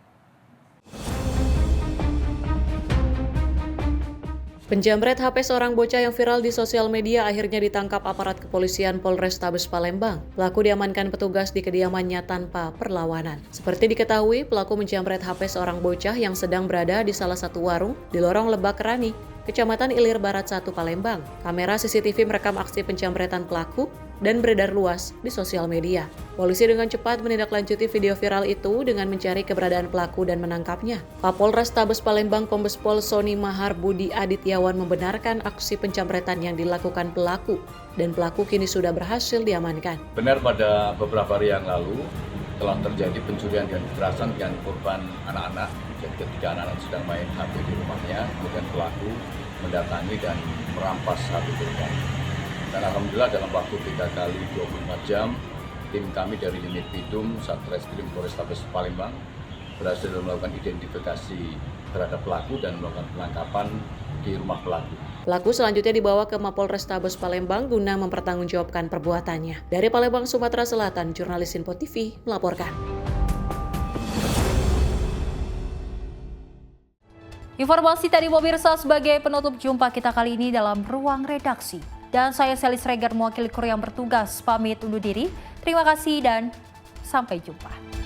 Penjamret HP seorang bocah yang viral di sosial media akhirnya ditangkap aparat kepolisian Polrestabes Palembang. Pelaku diamankan petugas di kediamannya tanpa perlawanan. Seperti diketahui, pelaku menjamret HP seorang bocah yang sedang berada di salah satu warung di Lorong Lebak Rani, Kecamatan Ilir Barat 1 Palembang. Kamera CCTV merekam aksi penjamretan pelaku dan beredar luas di sosial media. Polisi dengan cepat menindaklanjuti video viral itu dengan mencari keberadaan pelaku dan menangkapnya. Kapolres Tabes Palembang Kombes Pol Soni Mahar Budi Adityawan membenarkan aksi penjamretan yang dilakukan pelaku dan pelaku kini sudah berhasil diamankan. Benar, pada beberapa hari yang lalu telah terjadi pencurian dan kekerasan dengan korban anak-anak. Jadi ketika anak-anak sedang main HP di rumahnya, kemudian pelaku mendatangi dan merampas HP korban. Dan alhamdulillah dalam waktu 3 kali 24 jam, tim kami dari unit Bidum Satreskrim Polrestabes Palembang berhasil melakukan identifikasi terhadap pelaku dan melakukan penangkapan di rumah pelaku. Pelaku selanjutnya dibawa ke Mapolrestabes Palembang guna mempertanggungjawabkan perbuatannya. Dari Palembang, Sumatera Selatan, jurnalis Info TV melaporkan. Informasi tadi pemirsa sebagai penutup jumpa kita kali ini dalam Ruang Redaksi. Dan saya Selis Regar mewakili kru yang bertugas pamit undur diri. Terima kasih dan sampai jumpa.